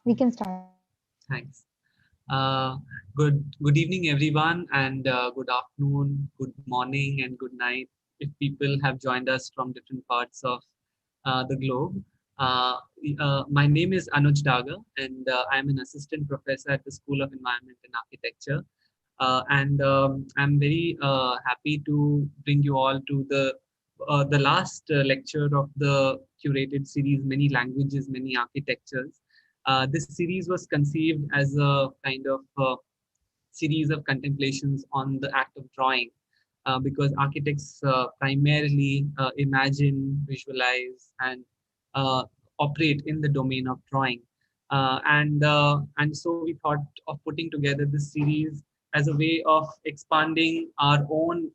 We can start. Thanks. Uh, good evening, everyone, and good afternoon, good morning, and good night. If people have joined us from different parts of the globe, uh, my name is Anuj Daga, and I'm an assistant professor at the School of Environment and Architecture. And I'm very happy to bring you all to the last lecture of the curated series, Many Languages, Many Architectures. This series was conceived as a kind of series of contemplations on the act of drawing, because architects primarily imagine, visualize, and uh, operate in the domain of drawing. And so we thought of putting together this series as a way of expanding our own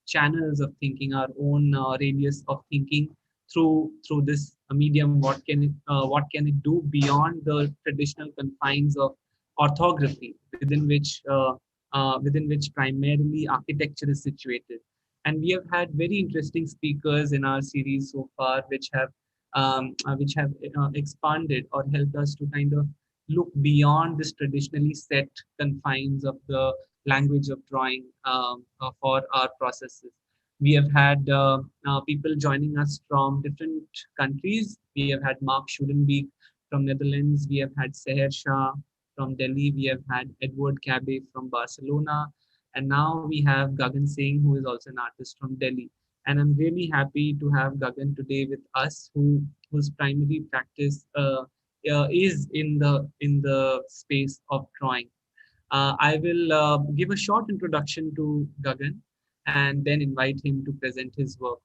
channels of thinking, our own radius of thinking through this medium. What can it do beyond the traditional confines of orthography, within which primarily architecture is situated. And we have had very interesting speakers in our series so far, which have expanded or helped us to kind of look beyond this traditionally set confines of the language of drawing, for our processes. We have had people joining us from different countries. We have had Mark Schulenbeek from Netherlands. We have had Seher Shah from Delhi. We have had Edward Cabe from Barcelona. And now we have Gagan Singh, who is also an artist from Delhi. And I'm really happy to have Gagan today with us, whose primary practice is in the space of drawing. I will give a short introduction to Gagan and then invite him to present his work.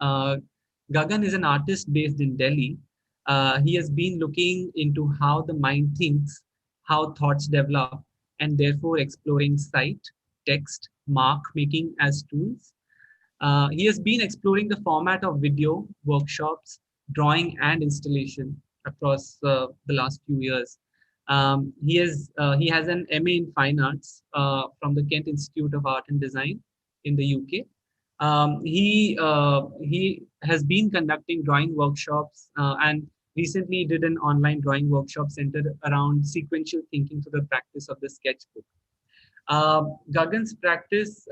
Uh, Gagan is an artist based in Delhi. He has been looking into how the mind thinks, how thoughts develop, and therefore exploring sight, text, mark making as tools. He has been exploring the format of video, workshops, drawing, and installation across the last few years. He has an MA in Fine Arts from the Kent Institute of Art and Design in the UK. He has been conducting drawing workshops, and recently did an online drawing workshop centered around sequential thinking through the practice of the sketchbook. Gagan's practice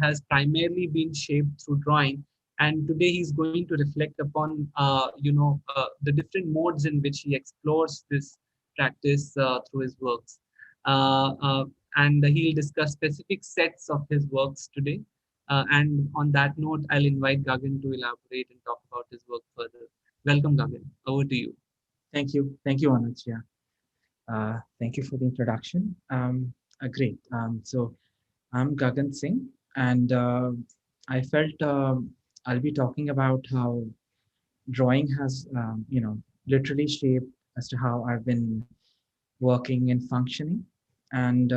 has primarily been shaped through drawing, and today he's going to reflect upon the different modes in which he explores this practice through his works. Uh, uh, and he'll discuss specific sets of his works today. And on that note, I'll invite Gagan to elaborate and talk about his work further. Welcome, Gagan. Over to you. Thank you, Anuj. Yeah, thank you for the introduction. Great. So I'm Gagan Singh, and I felt I'll be talking about how drawing has, literally shaped as to how I've been working and functioning. And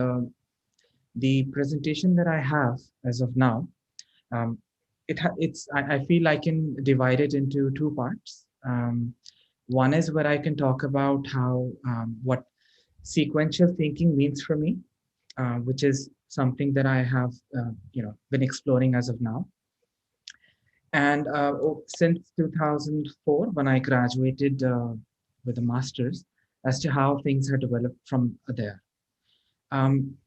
the presentation that I have as of now, um, I feel I can divide it into two parts. One is where I can talk about how what sequential thinking means for me, which is something that I have been exploring as of now. And since 2004, when I graduated with a master's, as to how things have developed from there.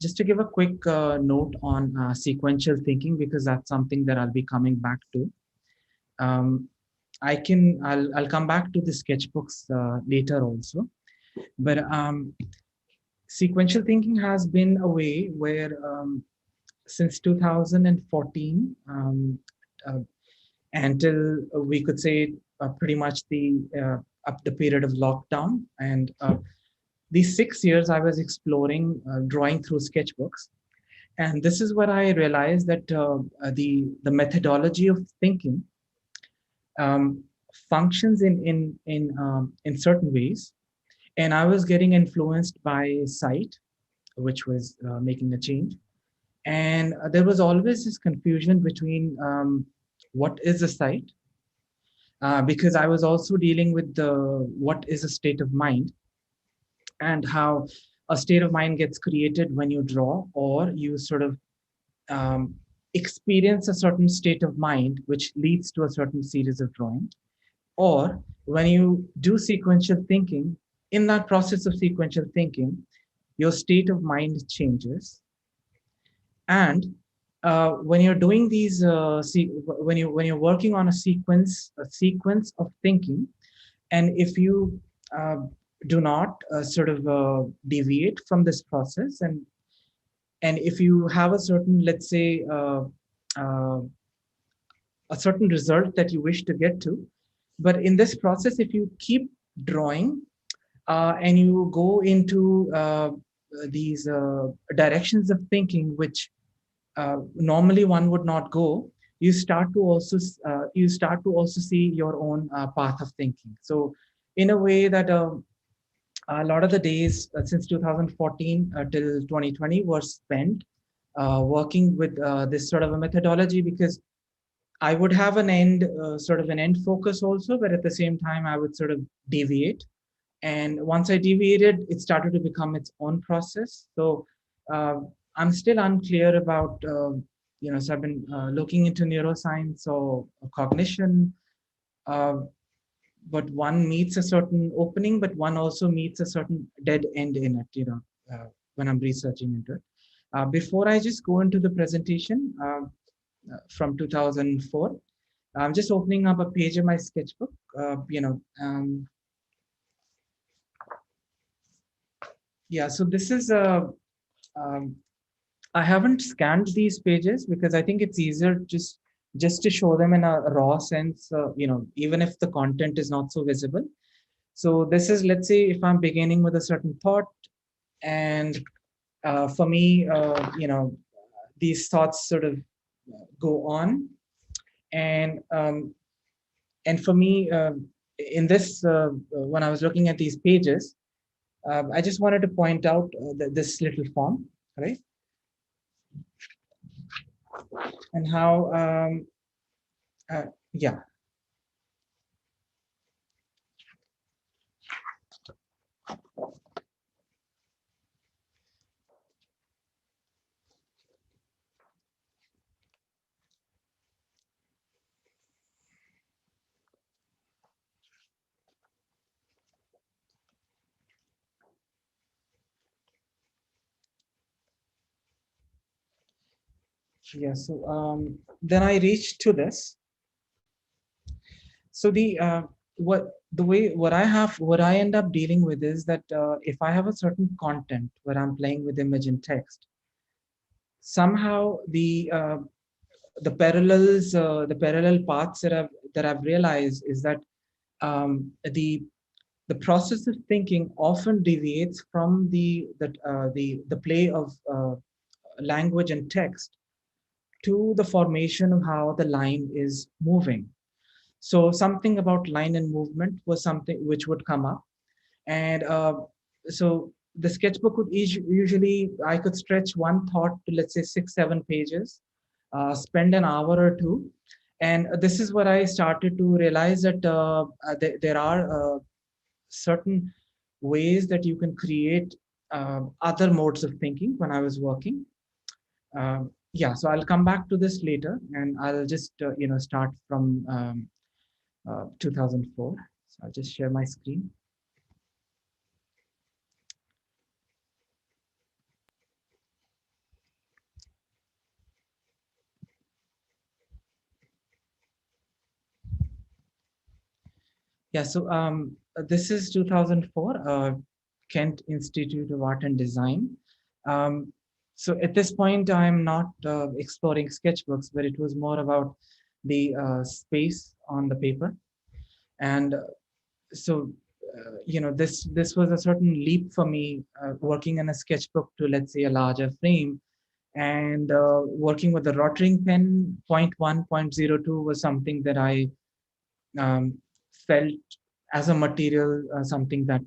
Just to give a quick note on sequential thinking, because that's something that I'll be coming back to. Um, I'll come back to the sketchbooks later also, but sequential thinking has been a way where since 2014 uh, until we could say pretty much up the period of lockdown, and these 6 years I was exploring drawing through sketchbooks. And this is where I realized that the methodology of thinking um, functions in certain ways, and I was getting influenced by sight, which was making a change. And there was always this confusion between what is a sight, because I was also dealing with the what is a state of mind, and how a state of mind gets created when you draw, or you sort of um, experience a certain state of mind which leads to a certain series of drawing, or when you do sequential thinking, in that process of sequential thinking, your state of mind changes. And when you're doing these, when you're working on a sequence of thinking, and if you uh, do not sort of deviate from this process, and if you have a certain, let's say, uh, a certain result that you wish to get to, but in this process, if you keep drawing and you go into these directions of thinking which normally one would not go, you start to also see your own path of thinking. So in a way that a lot of the days since 2014 till 2020 were spent working with this sort of a methodology, because I would have an end, sort of an end focus also, but at the same time, I would sort of deviate. And once I deviated, it started to become its own process. So uh, I'm still unclear about, so I've been looking into neuroscience or cognition, uh, but one meets a certain opening, but one also meets a certain dead end in it, when I'm researching into it. Before I just go into the presentation from 2004, I'm just opening up a page of my sketchbook. Yeah, so this is um, I haven't scanned these pages because I think it's easier just to show them in a raw sense, even if the content is not so visible. So this is, let's say, if I'm beginning with a certain thought, and for me, these thoughts sort of go on, and for me, in this, when I was looking at these pages, I just wanted to point out this little form, right? And how, yeah. Yeah, so then I reached to this. So what I end up dealing with is that if I have a certain content where I'm playing with image and text, somehow the parallel paths that I've realized is that the process of thinking often deviates from the play of language and text to the formation of how the line is moving. So something about line and movement was something which would come up. And so the sketchbook would usually, I could stretch one thought to, let's say, 6, 7 pages, spend an hour or two. And this is what I started to realize, that there are certain ways that you can create other modes of thinking when I was working. Yeah, so I'll come back to this later, and I'll just start from 2004. So I'll just share my screen. Yeah, so this is 2004, Kent Institute of Art and Design. So at this point, I'm not exploring sketchbooks, but it was more about the space on the paper. And so, this was a certain leap for me, working in a sketchbook to, let's say, a larger frame. And working with the rotring pen, 0.1, 0.02 was something that I um, felt as a material, something that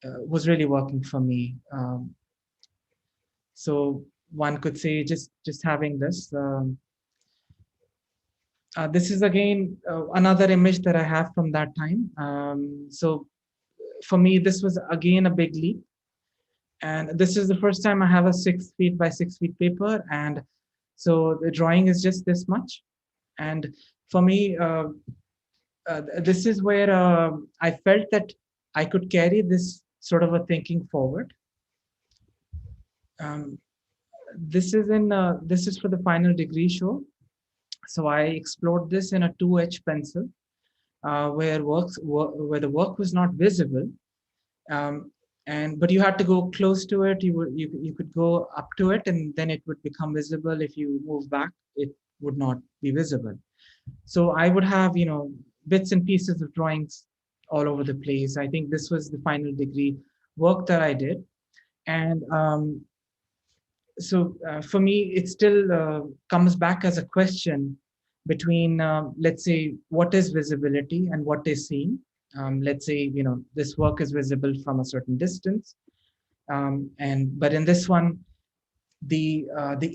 was really working for me. So one could say, just having this. This is again another image that I have from that time. So for me, this was again a big leap, and this is the first time I have a 6 feet by 6 feet paper, and so the drawing is just this much. And for me, this is where I felt that I could carry this sort of a thinking forward. Um, this is for the final degree show. So I explored this in a 2H pencil, where the work was not visible, um, and but you had to go close to it. You could go up to it, and then it would become visible. If you move back, it would not be visible. So I would have, bits and pieces of drawings all over the place. I think this was the final degree work that I did. And for me, it still comes back as a question between, let's say, what is visibility and what is seen. Let's say, this work is visible from a certain distance. But in this one, the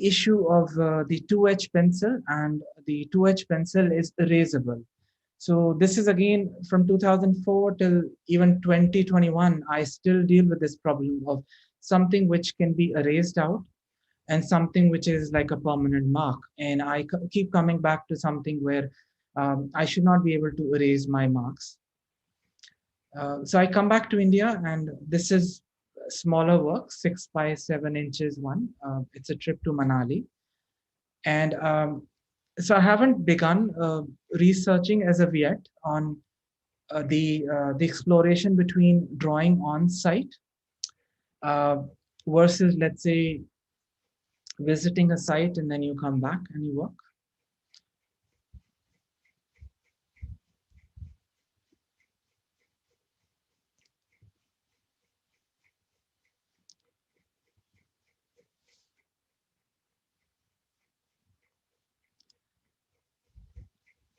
issue of the 2H pencil, and the 2H pencil is erasable. So this is again from 2004 till even 2021. I still deal with this problem of something which can be erased out and something which is like a permanent mark. And I keep coming back to something where I should not be able to erase my marks. So I come back to India, and this is smaller work, 6 by 7 inches one. It's a trip to Manali. And so I haven't begun researching as of yet on the exploration between drawing on site uh, versus, let's say, visiting a site and then you come back and you work.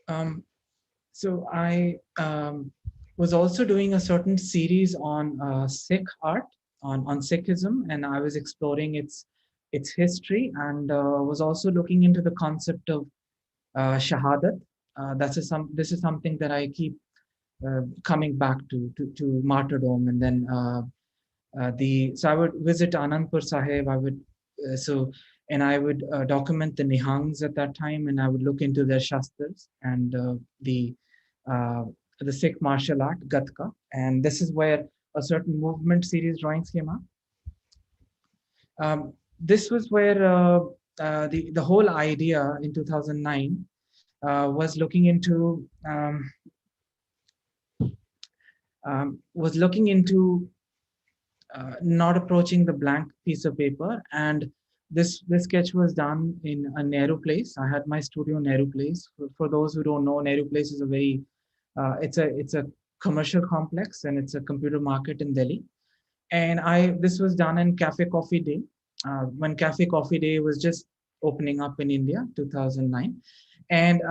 Um, so I was also doing a certain series on Sikh art, on Sikhism, and I was exploring its history, and was also looking into the concept of shahadat. This is something that I keep coming back to martyrdom, and then so I would visit Anandpur Sahib. And I would document the Nihangs at that time, and I would look into their shastras and uh, the Sikh martial art Gatka, and this is where a certain movement series drawings came up. This was where the whole idea in 2009 was looking into not approaching the blank piece of paper. And this sketch was done in a Nehru Place. I had my studio in Nehru Place. For those who don't know, Nehru Place is a very it's a commercial complex, and it's a computer market in Delhi. And this was done in Cafe Coffee Day, when Cafe Coffee Day was just opening up in India, 2009. And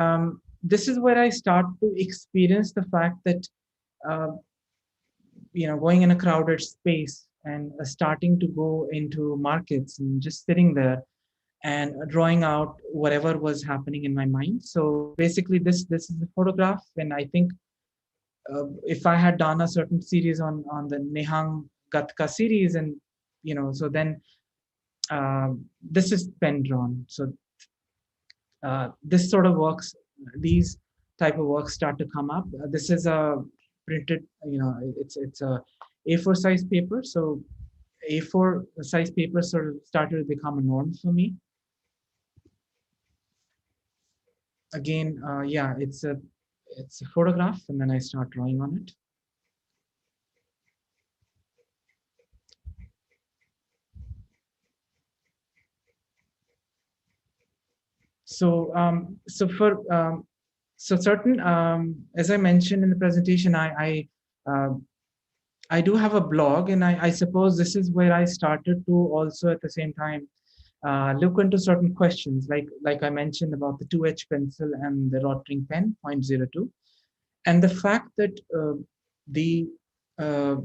this is where I start to experience the fact that uh, going in a crowded space and starting to go into markets and just sitting there and drawing out whatever was happening in my mind. So basically, this is the photograph, and I think if I had done a certain series on the Nehang Gatka series, and so then this is pen drawn. So this sort of works, these type of works start to come up. This is a printed, it's a A4 size paper. So A4 size paper sort of started to become a norm for me. Again, yeah, it's a photograph, and then I start drawing on it. So certain, as I mentioned in the presentation, I do have a blog, and I suppose this is where I started to also at the same time look into certain questions, like I mentioned about the 2H pencil and the rotring pen 0.02, and the fact that the uh,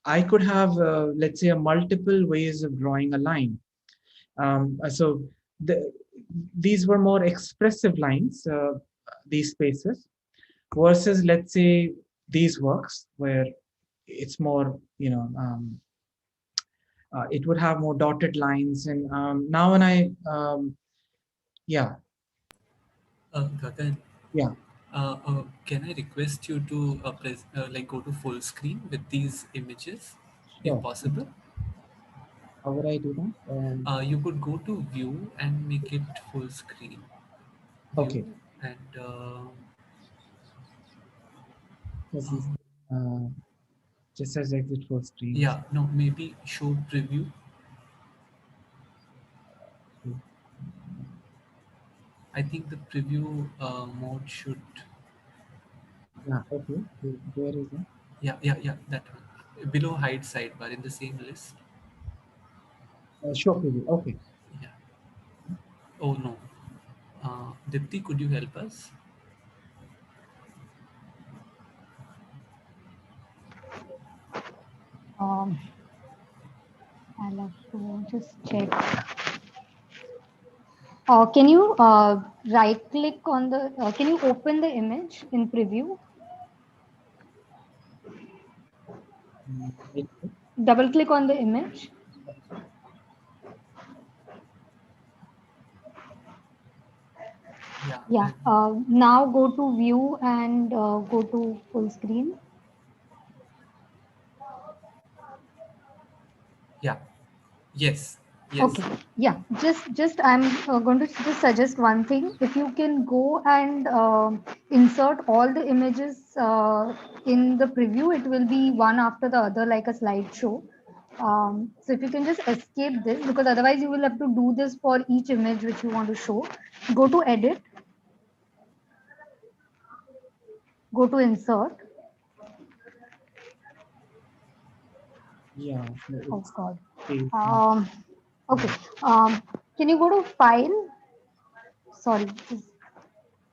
I could have, let's say, a multiple ways of drawing a line. So these were more expressive lines, these spaces, versus, let's say, these works where it's more, it would have more dotted lines. And now when I, yeah, Gagan, yeah. Can I request you to like go to full screen with these images, if Sure. possible? How would I do that? You could go to view and make it full screen. Okay. View and This is uh, uh, just as exit full screen. yeah, no, maybe show preview. Okay. I think the preview mode should. Yeah. Okay. Where is it? Yeah, that one. Below hide sidebar in the same list. Show preview. Okay. Yeah. Oh no. Dipti, could you help us? Um, I'll have to just check. Can you right click on the, can you open the image in preview? Right. Double click on the image. Yeah. Yeah. And Now go to view and go to full screen. yeah. Yes. Okay. Yes. Yeah. Just I'm going to just suggest one thing. If you can go and insert all the images in the preview, it will be one after the other like a slideshow. So if you can just escape this, because otherwise you will have to do this for each image which you want to show. Go to edit, go to insert. Yeah. No, Oh it's God. saved. Okay. Can you go to file? Sorry.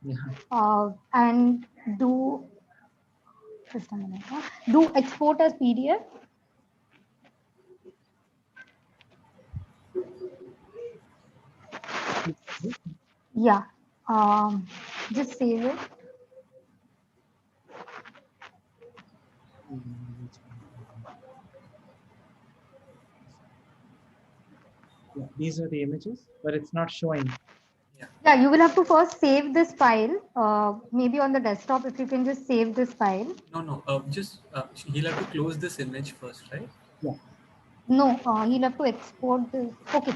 Yeah. And do just a minute. Do export as PDF. Yeah. Um, just save it. Yeah. These are the images, but it's not showing. Yeah. Yeah, you will have to first save this file. Maybe on the desktop, if you can just save this file. No, no. Just he'll have to close this image first, right? Yeah. No, you'll have to export this. Okay.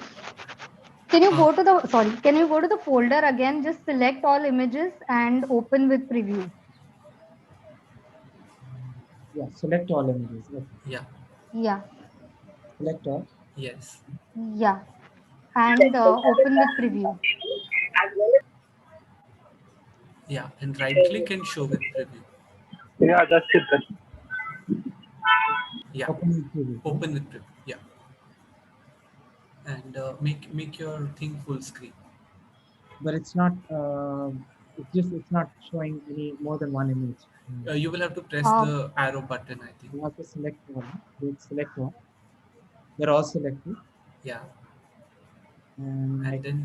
Can you Uh, go to the, sorry, can you go to the folder again? Just select all images and open with preview. Yeah. Select all images. Okay. yeah. Yeah. Select all. Yes. Yeah. And open with preview. Yeah. And right click and show with preview. Yeah, that's it. Yeah. Open with preview. Right? Open with preview. Yeah. And make your thing full screen. But it's not. It's not showing any more than one image. You will have to press Uh, the arrow button, I think. You have to select all. Click select all. They're all selected, Yeah. and And then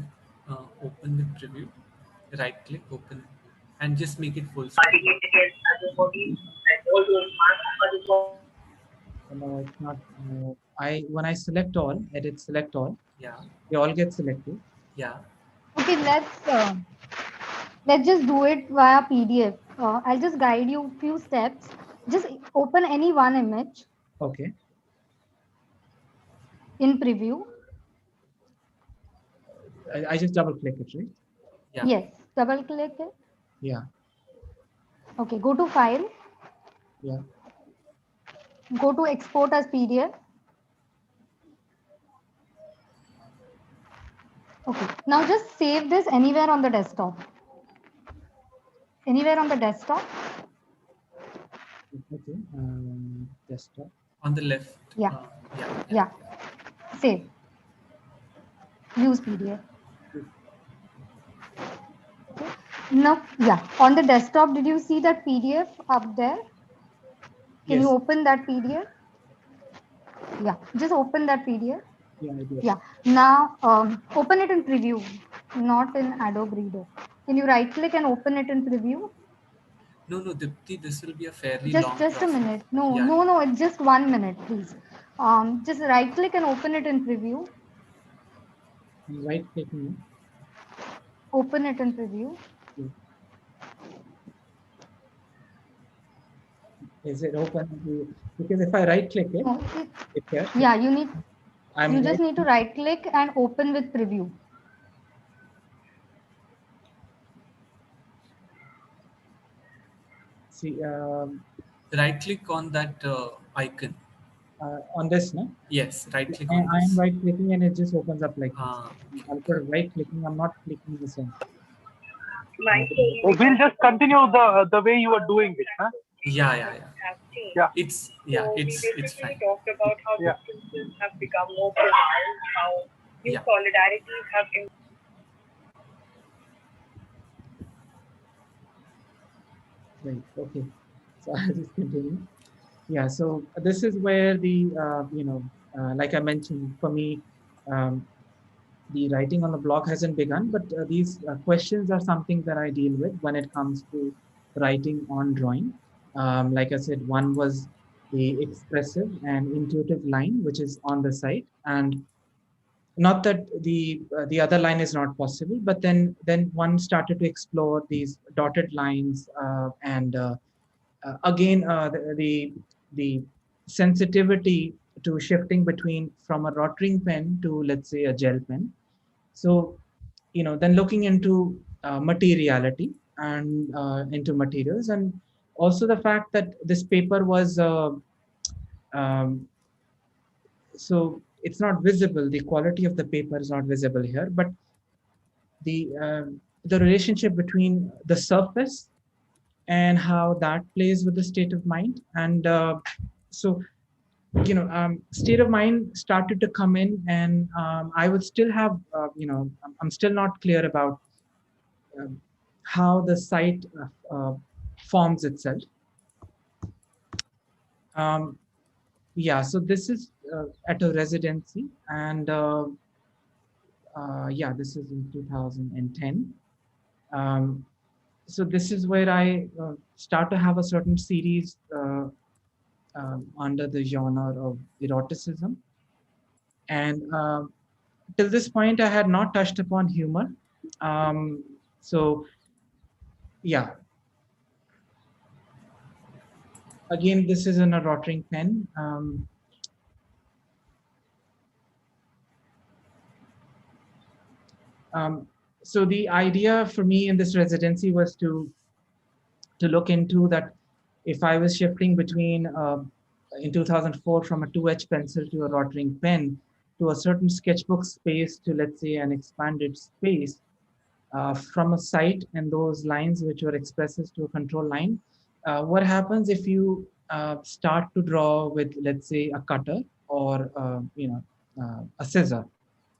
open with preview. Right click, open, and just make it full screen. no, it's not. I when I select all, edit select all, Yeah. they all get selected. Yeah. okay, let's just do it via PDF. I'll just guide you few steps. Just open any one image Okay. in preview. I just double click it, right? Yeah. Yes, double click it. Yeah. Okay, go to file, Yeah. go to export as PDF. Okay, now just save this anywhere on the desktop. Anywhere on the desktop. Okay. Desktop. On the left. Yeah, Yeah. yeah, save. Use PDF. Now, yeah, on the desktop, did you see that PDF up there? Can you Yes. open that PDF? Yeah, just open that PDF. Yeah, I did. Yeah, now open it in preview, not in Adobe Reader. Can you right click and open it in preview? No, no, Dipti, this will be a fairly long Just a process. minute. No, Yeah. no, no, it's just 1 minute, please. Just right click and open it in preview. Right clicking it. Open it in preview. Yeah. Is it open? Because if I right click it, No, it here, yeah, I'm you just right. need to right click and open with preview. See, Right click on that icon. on this, no? Yes, right click on I am this. right clicking and it just opens up like this. Okay. I'll put right clicking. I'm not clicking the same. We'll just continue the way you are doing it, huh? Yeah, yeah, yeah. Yeah. It's fine. Talked about how Yeah. differences have become more pronounced, how new Yeah. solidarities have Right. Okay. So I'll just continue. Yeah. So this is where the like I mentioned, for me, um, the writing on the blog hasn't begun, but these questions are something that I deal with when it comes to writing on drawing. Like I said, one was the expressive and intuitive line, which is on the site, and not that the other line is not possible, but then one started to explore these dotted lines and again the sensitivity to shifting between from a rotring pen to, let's say, a gel pen. So then looking into materiality and into materials, and also the fact that this paper was um, so it's not visible, the quality of the paper is not visible here, but the relationship between the surface and how that plays with the state of mind. And so state of mind started to come in, and I would still have I'm still not clear about um, how the site forms itself. um, yeah, so this is at a residency, and yeah, this is in 2010. um, so this is where I start to have a certain series under the genre of eroticism. And till this point, I had not touched upon humor. So, yeah, again, this is in a rotring pen. Um, so the idea for me in this residency was to look into that if I was shifting between in 2004 from a 2H pencil to a rotring pen to a certain sketchbook space to, let's say, an expanded space from a site and those lines which were expresses to a control line. What happens if you start to draw with, let's say, a cutter or a scissor?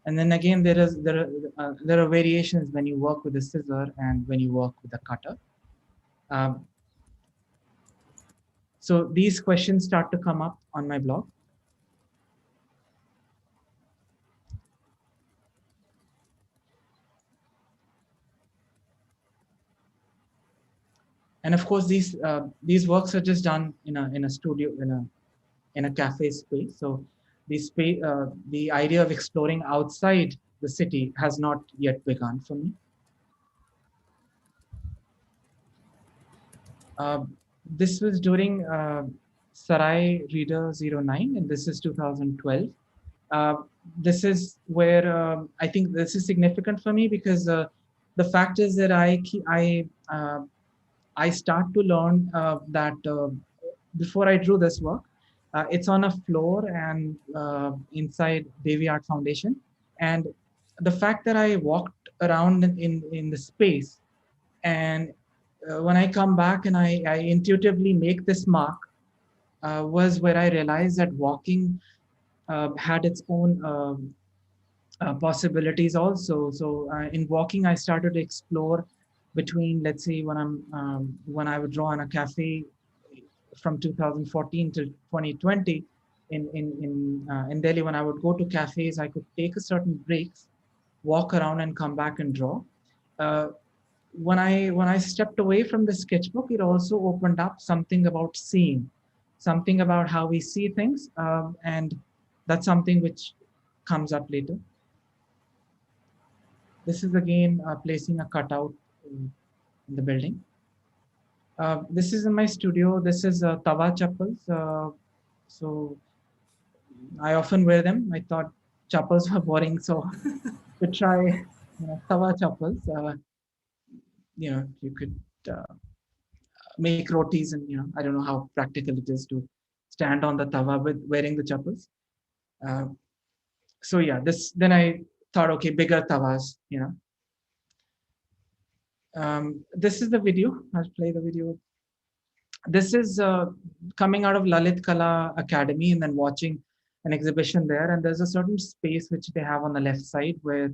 And then again, there are variations when you work with a scissor and when you work with a cutter. Um, so these questions start to come up on my blog. And of course, these works are just done in a studio, in a cafe space. So the idea of exploring outside the city has not yet begun for me. Uh, this was during Sarai Reader 09, and this is 2012. Uh, this is where I think this is significant for me because the fact is that I start to learn that before I drew this work, it's on a floor and inside Devi Art Foundation. And the fact that I walked around in the space, and when I come back and I intuitively make this mark, was where I realized that walking had its own possibilities also. So in walking, I started to explore between, let's say, when I would draw in a cafe from 2014 to 2020 in Delhi. When I would go to cafes, I could take a certain breaks, walk around, and come back and draw. Uh, when I stepped away from the sketchbook, it also opened up something about seeing, something about how we see things, and that's something which comes up later. This is again placing a cutout in the building. This is in my studio. This is tawa chappals. So I often wear them. I thought chappals were boring, so to try tawa chappals. You could make rotis, and I don't know how practical it is to stand on the tawa with wearing the chappals. Uh, so yeah, this then I thought, okay, bigger tawas. This is the video. I'll play the video. This is coming out of Lalit Kala Academy and then watching an exhibition there. And there's a certain space which they have on the left side where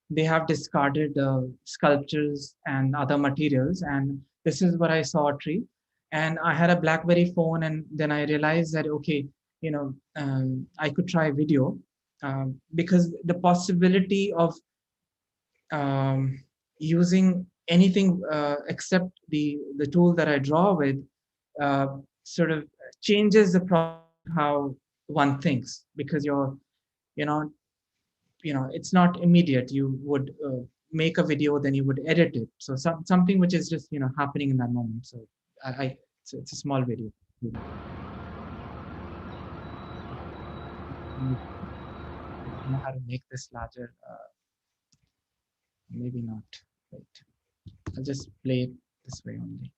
they have discarded sculptures and other materials. And this is where I saw a tree. And I had a BlackBerry phone, and then I realized that, okay, I could try video because the possibility of using anything except the tool that I draw with uh, sort of changes the process how one thinks, because you know it's not immediate. You would make a video, then you would edit it, so something which is just happening in that moment. So it's a small video. I don't know how to make this larger. Maybe not. Wait, I'll just play it this way only.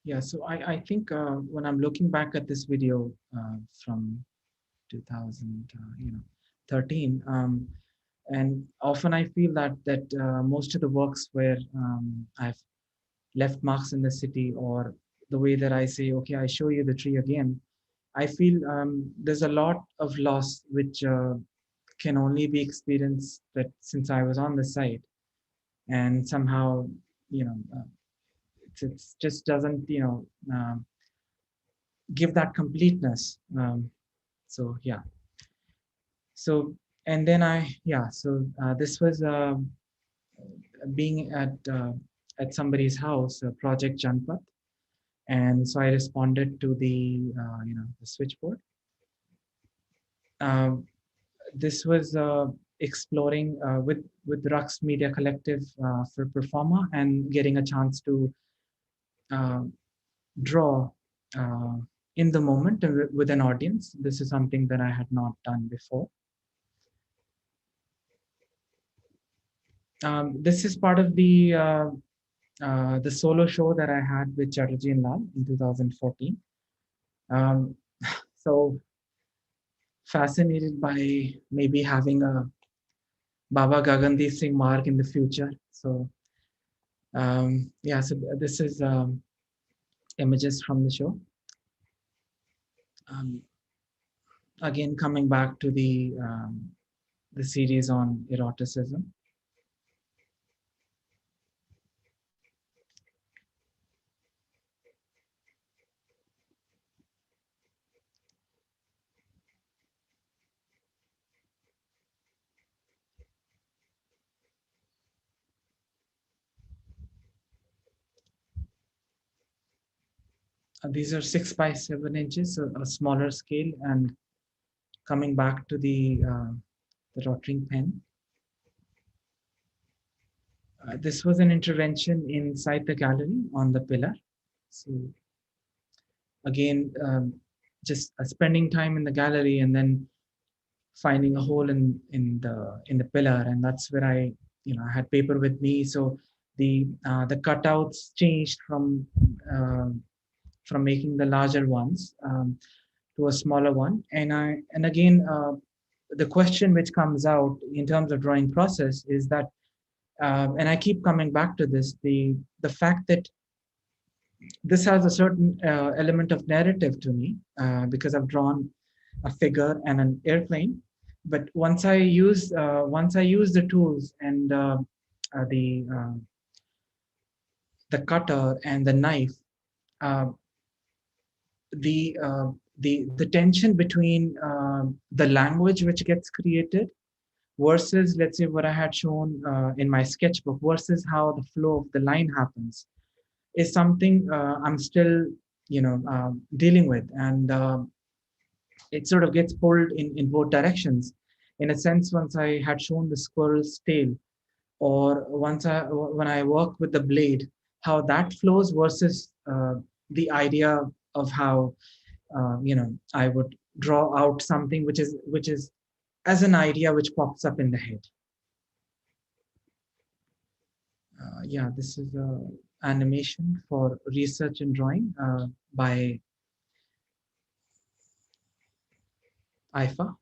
Yeah, so I think when I'm looking back at this video from 2013, and often I feel that most of the works where I've left marks in the city, or the way that I say, okay, I show you the tree again, I feel there's a lot of loss which can only be experienced that since I was on the site, and somehow, it's just doesn't, give that completeness. So yeah. So and then this was being at somebody's house, Project Janpat, and so I responded to the switchboard. Um, this was exploring with Rux Media Collective for Performa, and getting a chance to uh, draw uh, in the moment with an audience. This is something that I had not done before. This is part of the solo show that I had with Chatterjee and Lal in 2014. Um, so fascinated by maybe having a Baba Gagan Singh mark in the future. So yeah, so this is images from the show. Um, Again, coming back to the series on eroticism. These are 6 by 7 inches, so a smaller scale, and coming back to the rotring pen. This was an intervention inside the gallery on the pillar. So again, just spending time in the gallery and then finding a hole in the pillar, and that's where I had paper with me. So the cutouts changed from making the larger ones to a smaller one, and again, the question which comes out in terms of drawing process is that, and I keep coming back to this, the fact that this has a certain element of narrative to me, because I've drawn a figure and an airplane. But once I use the tools and uh, the uh, the cutter and the knife, uh, the tension between the language which gets created versus, let's say, what I had shown in my sketchbook, versus how the flow of the line happens, is something I'm still dealing with, and it sort of gets pulled in both directions. In a sense, once I had shown the squirrel's tail, or when I work with the blade, how that flows versus the idea of how I would draw out something which is as an idea which pops up in the head. Yeah, this is a animation for research and drawing by IFA.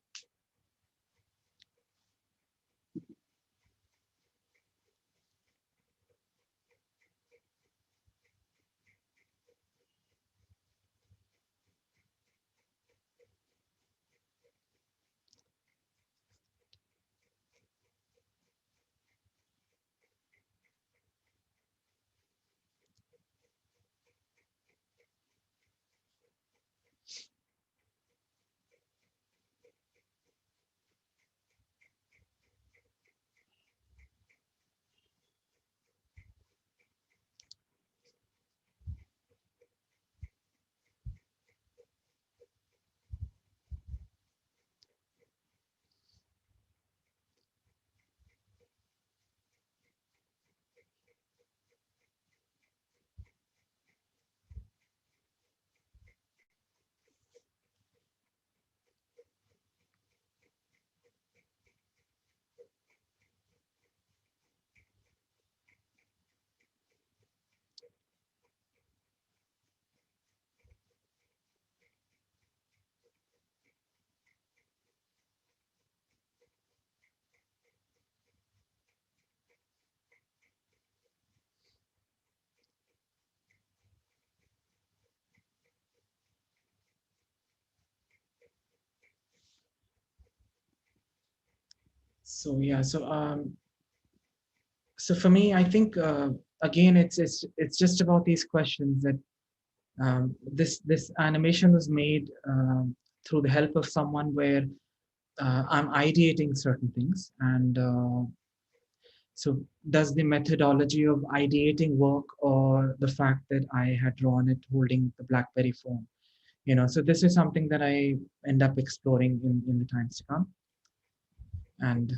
So yeah, so for me, I think again, it's just about these questions that this animation was made through the help of someone where I'm ideating certain things, and so does the methodology of ideating work, or the fact that I had drawn it holding the BlackBerry phone? So this is something that I end up exploring in the times to come. And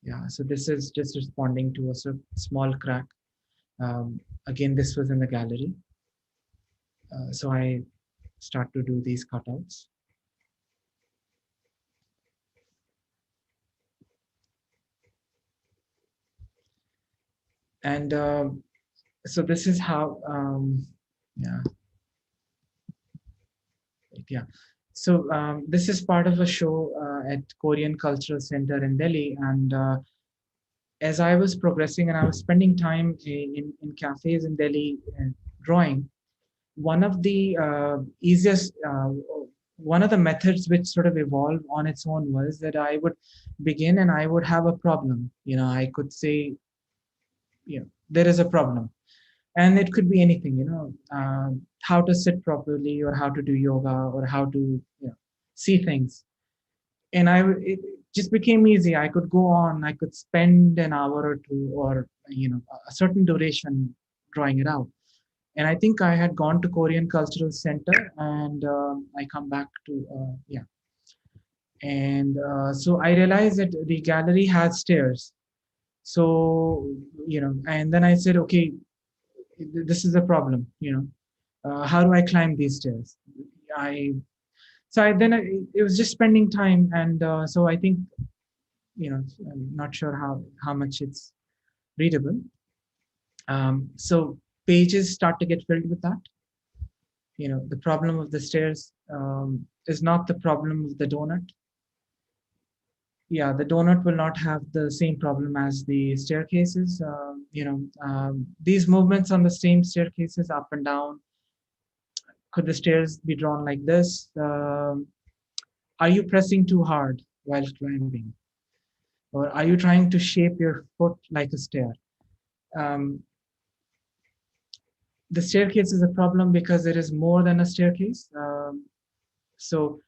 yeah, so this is just responding to a small crack. Again, this was in the gallery. So I start to do these cutouts. And so this is how, yeah, yeah. So this is part of a show at Korean Cultural Center in Delhi. And as I was progressing and I was spending time in cafes in Delhi drawing, one of the one of the methods which sort of evolved on its own was that I would begin and I would have a problem. I could say, there is a problem, and it could be anything. How to sit properly, or how to do yoga, or how to see things. And it just became easy. I could go on. I could spend an hour or two, or a certain duration drawing it out. And I think I had gone to Korean Cultural Center, and I come back to yeah. And so I realized that the gallery has stairs. So and then I said, okay, this is a problem. How do I climb these stairs? I so I then it was just spending time, and so I think I'm not sure how much it's readable. So pages start to get filled with that. The problem of the stairs is not the problem of the donut. Yeah, the donut will not have the same problem as the staircases. These movements on the same staircases, up and down. Could the stairs be drawn like this? Are you pressing too hard while climbing? Or are you trying to shape your foot like a stair? The staircase is a problem because it is more than a staircase. So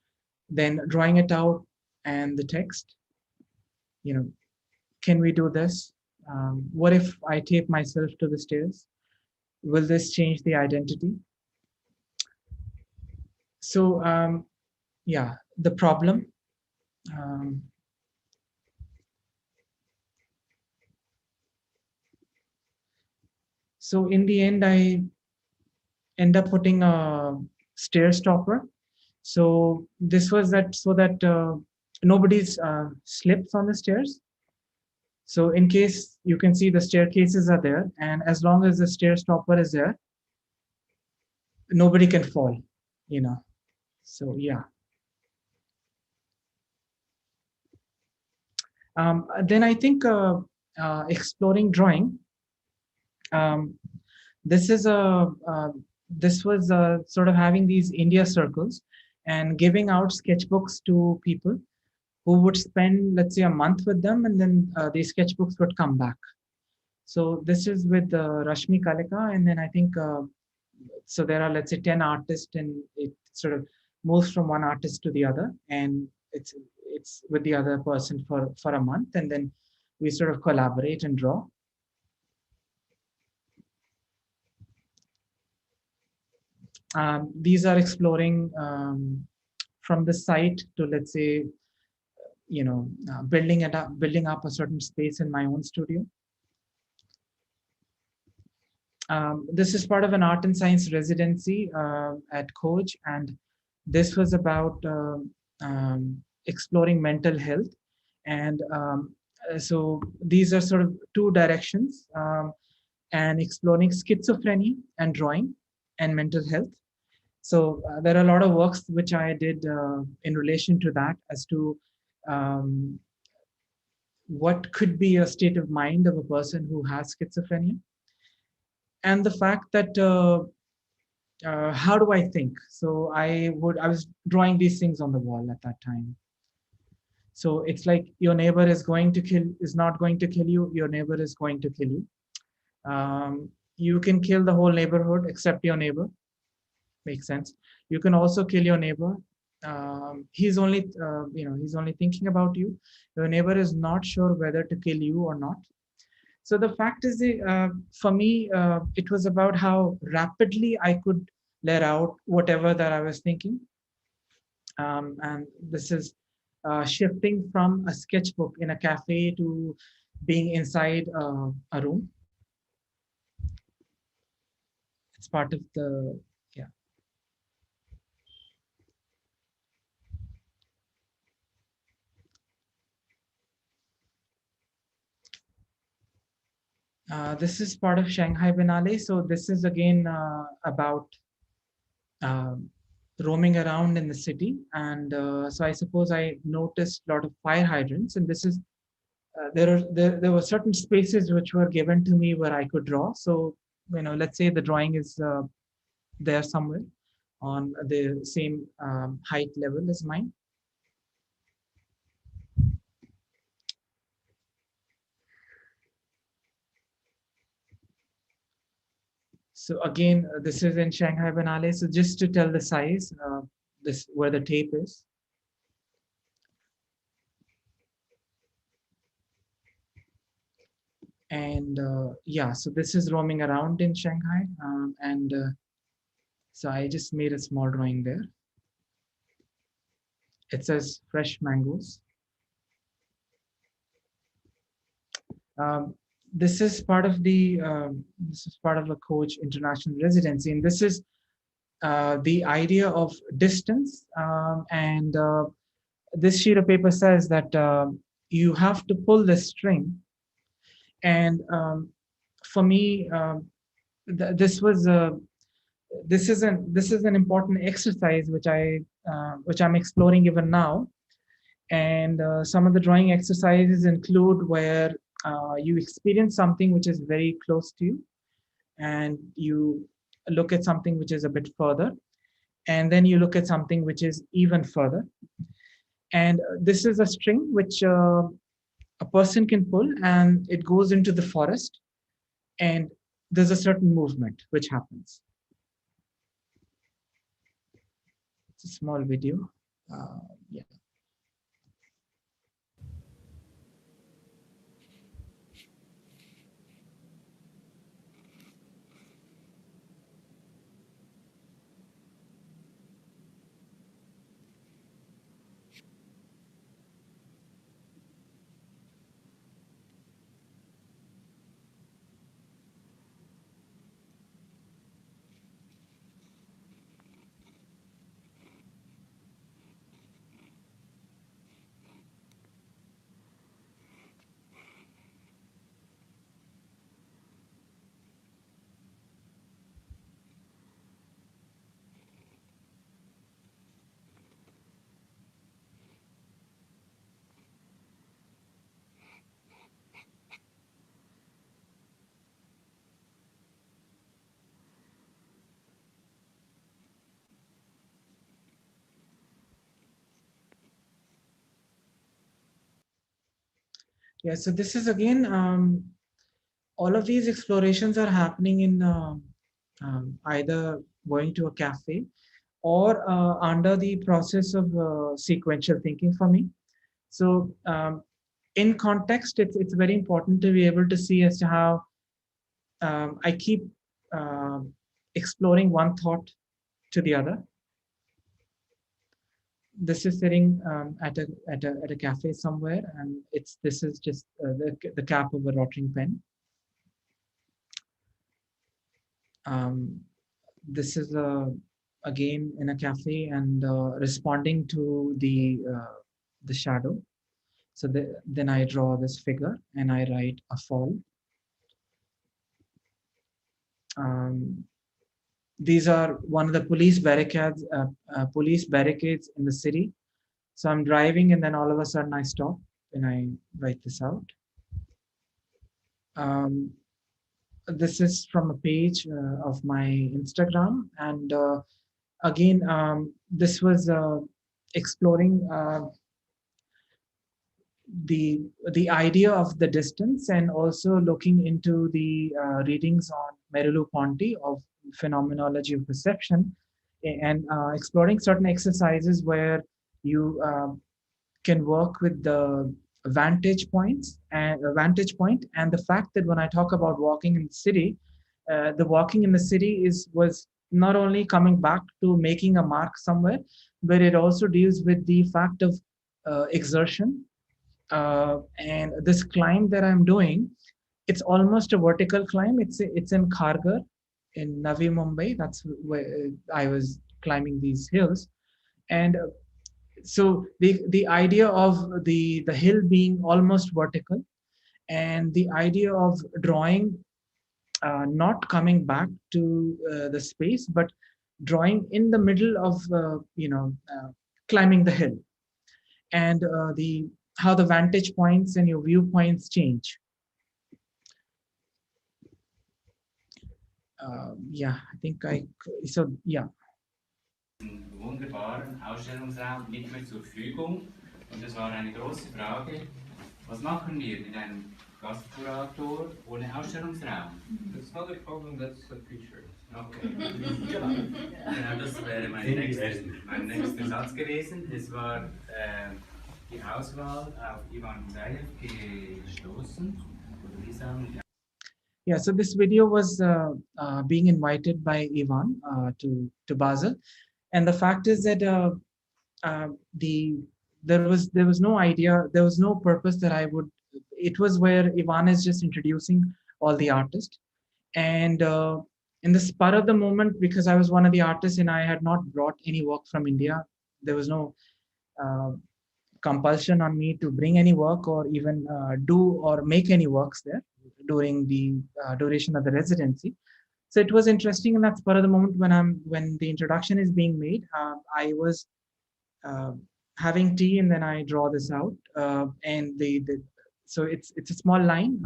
then drawing it out and the text, can we do this? What if I tape myself to the stairs? Will this change the identity? So yeah, the problem. So in the end, I end up putting a stair stopper. So this was that so that nobody's slips on the stairs. So in case you can see the staircases are there, and as long as the stair stopper is there, nobody can fall. So yeah. Then I think exploring drawing. This is this was sort of having these India circles and giving out sketchbooks to people who would spend, let's say, a month with them, and then these sketchbooks would come back. So this is with Rashmi Kalika, and then I think so there are, let's say, 10 artists, and it sort of moves from one artist to the other, and it's with the other person for a month, and then we sort of collaborate and draw. These are exploring from the site to, let's say, building up a certain space in my own studio. This is part of an art and science residency at Khoj, and this was about exploring mental health. And so these are sort of two directions, and exploring schizophrenia and drawing and mental health. So there are a lot of works which I did in relation to that, as to what could be a state of mind of a person who has schizophrenia, and the fact that how do I think? So I was drawing these things on the wall at that time. So it's like your neighbor is not going to kill you. Your neighbor is going to kill you. You can kill the whole neighborhood except your neighbor. Makes sense. You can also kill your neighbor. He's only, he's only thinking about you. Your neighbor is not sure whether to kill you or not. So the fact is, for me, it was about how rapidly I could let out whatever that I was thinking. And this is shifting from a sketchbook in a cafe to being inside a room. It's part of the, yeah. This is part of Shanghai Biennale. So this is again about um, roaming around in the city. And so I suppose I noticed a lot of fire hydrants. And this is, there were certain spaces which were given to me where I could draw. So, let's say the drawing is there somewhere on the same height level as mine. So again, this is in Shanghai Biennale. So just to tell the size, this where the tape is. And yeah, so this is roaming around in Shanghai. And so I just made a small drawing there. It says fresh mangoes. This is part of a coach international residency, and this is the idea of distance. And this sheet of paper says that you have to pull the string. And for me, this is an important exercise which I'm exploring even now. And some of the drawing exercises include where you experience something which is very close to you, and you look at something which is a bit further, and then you look at something which is even further. And this is a string which a person can pull, and it goes into the forest, and there's a certain movement which happens. It's a small video. Yeah. Yeah, so this is again, all of these explorations are happening in either going to a cafe or under the process of sequential thinking for me. So in context, it's very important to be able to see as to how I keep exploring one thought to the other. This is sitting at a cafe somewhere, and this is just the cap of a rotting pen. This is again in a cafe, and responding to the shadow. So then I draw this figure and I write a fall. These are one of the police barricades in the city. So I'm driving, and then all of a sudden I stop and I write this out. This is from a page of my Instagram, and again, this was exploring the idea of the distance, and also looking into the readings on Merleau-Ponty of phenomenology of perception, and exploring certain exercises where you can work with the vantage point, and the fact that when I talk about walking in the city, the walking in the city was not only coming back to making a mark somewhere, but it also deals with the fact of exertion. And this climb that I'm doing, it's almost a vertical climb. It's in Kharghar in Navi Mumbai. That's where I was climbing these hills. And so the idea of the hill being almost vertical, and the idea of drawing, not coming back to the space, but drawing in the middle of climbing the hill, and the how the vantage points and your viewpoints change. Yeah, I think yeah. Wunderbaren Ausstellungsraum nicht mehr zur Verfügung. Und es war eine große Frage, was machen wir mit einem Gastkurator ohne Ausstellungsraum? That's not a problem, that's a feature. Okay. Genau, das wäre mein nächster Satz gewesen. Es war die Auswahl auf Ivan Zayev gestoßen. Oder wie sagen die? Yeah, so this video was being invited by Ivan to Basel, and the fact is that there was no idea, there was no purpose that I would. It was where Ivan is just introducing all the artists, and in the spur of the moment, because I was one of the artists and I had not brought any work from India, there was no compulsion on me to bring any work or even do or make any works there during the duration of the residency. So it was interesting, and that's part of the moment when the introduction is being made. I was having tea, and then I draw this out, and so it's a small line.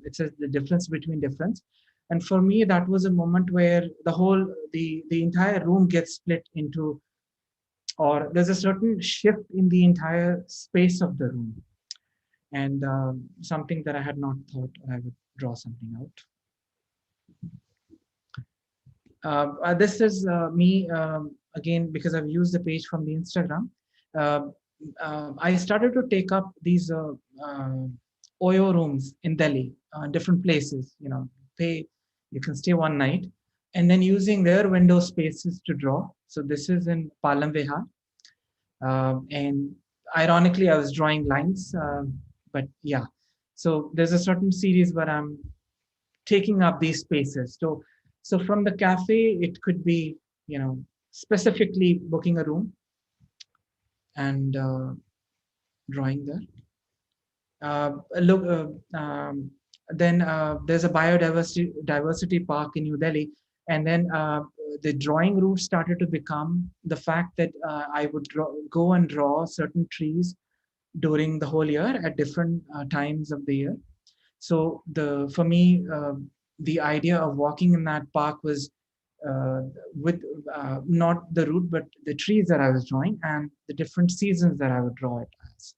It says the difference between difference, and for me that was a moment where the entire room gets split into, or there's a certain shift in the entire space of the room, and something that I had not thought I would draw something out. This is me again, because I've used the page from the Instagram. I started to take up these Oyo rooms in Delhi, different places. You can stay one night, and then using their window spaces to draw. So this is in Palam Vihar, and ironically, I was drawing lines, but yeah. So there's a certain series where I'm taking up these spaces. So from the cafe, it could be, specifically booking a room and drawing there. Then there's a biodiversity park in New Delhi, and then the drawing route started to become the fact that I would go and draw certain trees during the whole year at different times of the year. So for me, the idea of walking in that park was with not the route, but the trees that I was drawing and the different seasons that I would draw it as,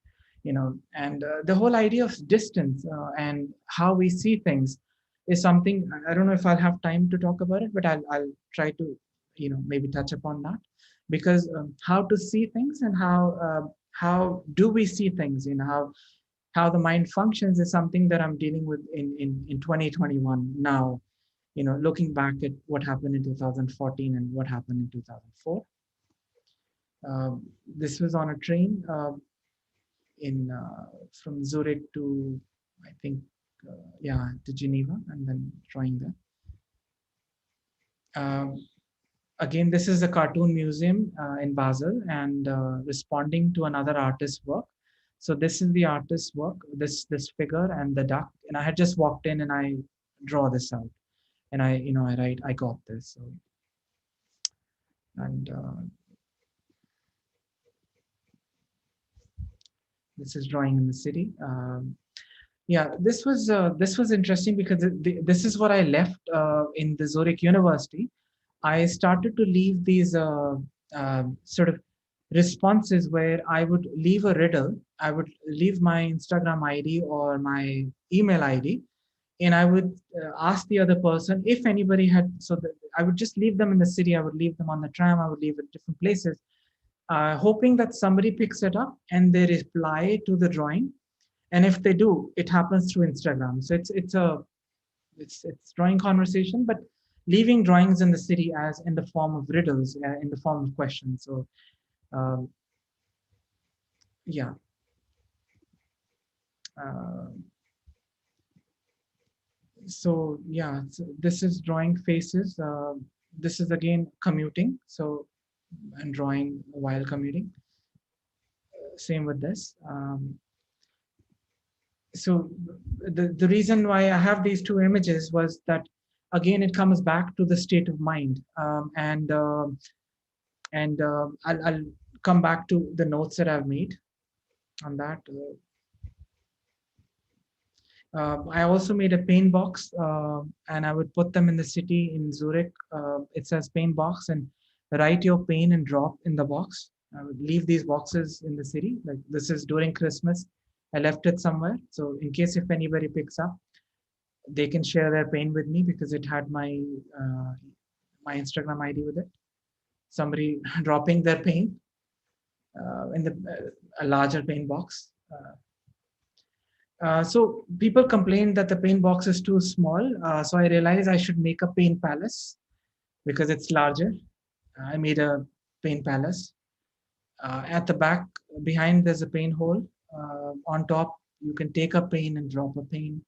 and the whole idea of distance and how we see things is something. I don't know if I'll have time to talk about it, but I'll try to, maybe touch upon that, because how to see things and how do we see things, how the mind functions is something that I'm dealing with in 2021 now, looking back at what happened in 2014 and what happened in 2004. This was on a train from Zurich to, I think, to Geneva, and then drawing there. Again, this is a cartoon museum in Basel, and responding to another artist's work. So this is the artist's work, this figure and the duck, and I had just walked in and I draw this out, and I write, I got this. So, and this is drawing in the city. Yeah, this was interesting because this is what I left in the Zurich University. I started to leave these sort of responses where I would leave a riddle. I would leave my Instagram ID or my email ID, and I would ask the other person if anybody had. So that I would just leave them in the city. I would leave them on the tram. I would leave at different places, hoping that somebody picks it up and they reply to the drawing. And if they do, it happens through Instagram. So it's drawing conversation, but leaving drawings in the city as in the form of riddles, in the form of questions. So um, yeah. Uh, so yeah, so this is drawing faces. This is again commuting. So and drawing while commuting. Same with this. So the reason why I have these two images was that again it comes back to the state of mind, I'll come back to the notes that I've made on that. I also made a paint box, and I would put them in the city in Zurich. It says paint box, and write your pain and drop in the box. I would leave these boxes in the city. Like this is during Christmas. I left it somewhere. So in case if anybody picks up, they can share their pain with me because it had my Instagram ID with it. Somebody dropping their pain in a larger paint box. So people complained that the paint box is too small. So I realized I should make a paint palace because it's larger. I made a paint palace. At the back, behind, there's a paint hole. On top, you can take a paint and drop a paint.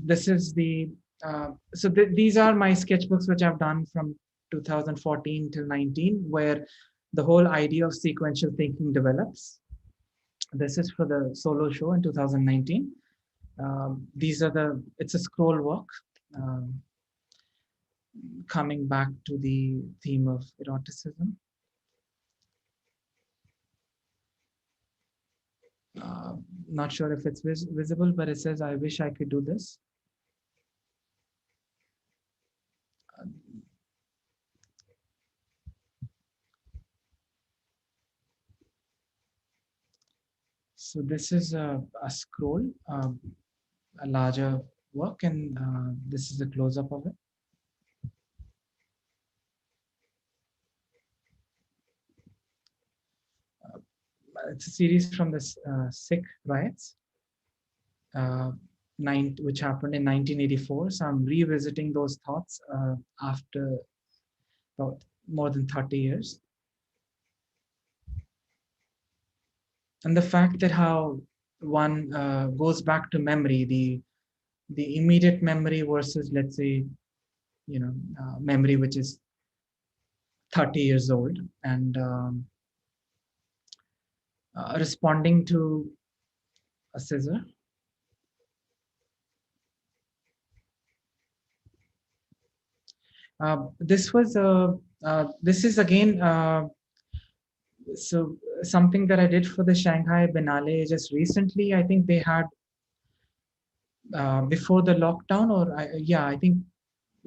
This is the, these are my sketchbooks, which I've done from 2014 till 19, where the whole idea of sequential thinking develops. This is for the solo show in 2019. These are it's a scroll work, coming back to the theme of eroticism. Not sure if it's visible, but it says, I wish I could do this. So this is a scroll, a larger work, and this is a close-up of it. It's a series from the Sikh riots, which happened in 1984. So I'm revisiting those thoughts after about more than 30 years. And the fact that how one goes back to memory, the immediate memory versus, let's say, memory which is 30 years old, and responding to a scissor. This is again so something that I did for the Shanghai Biennale just recently. I think they had before the lockdown, or I think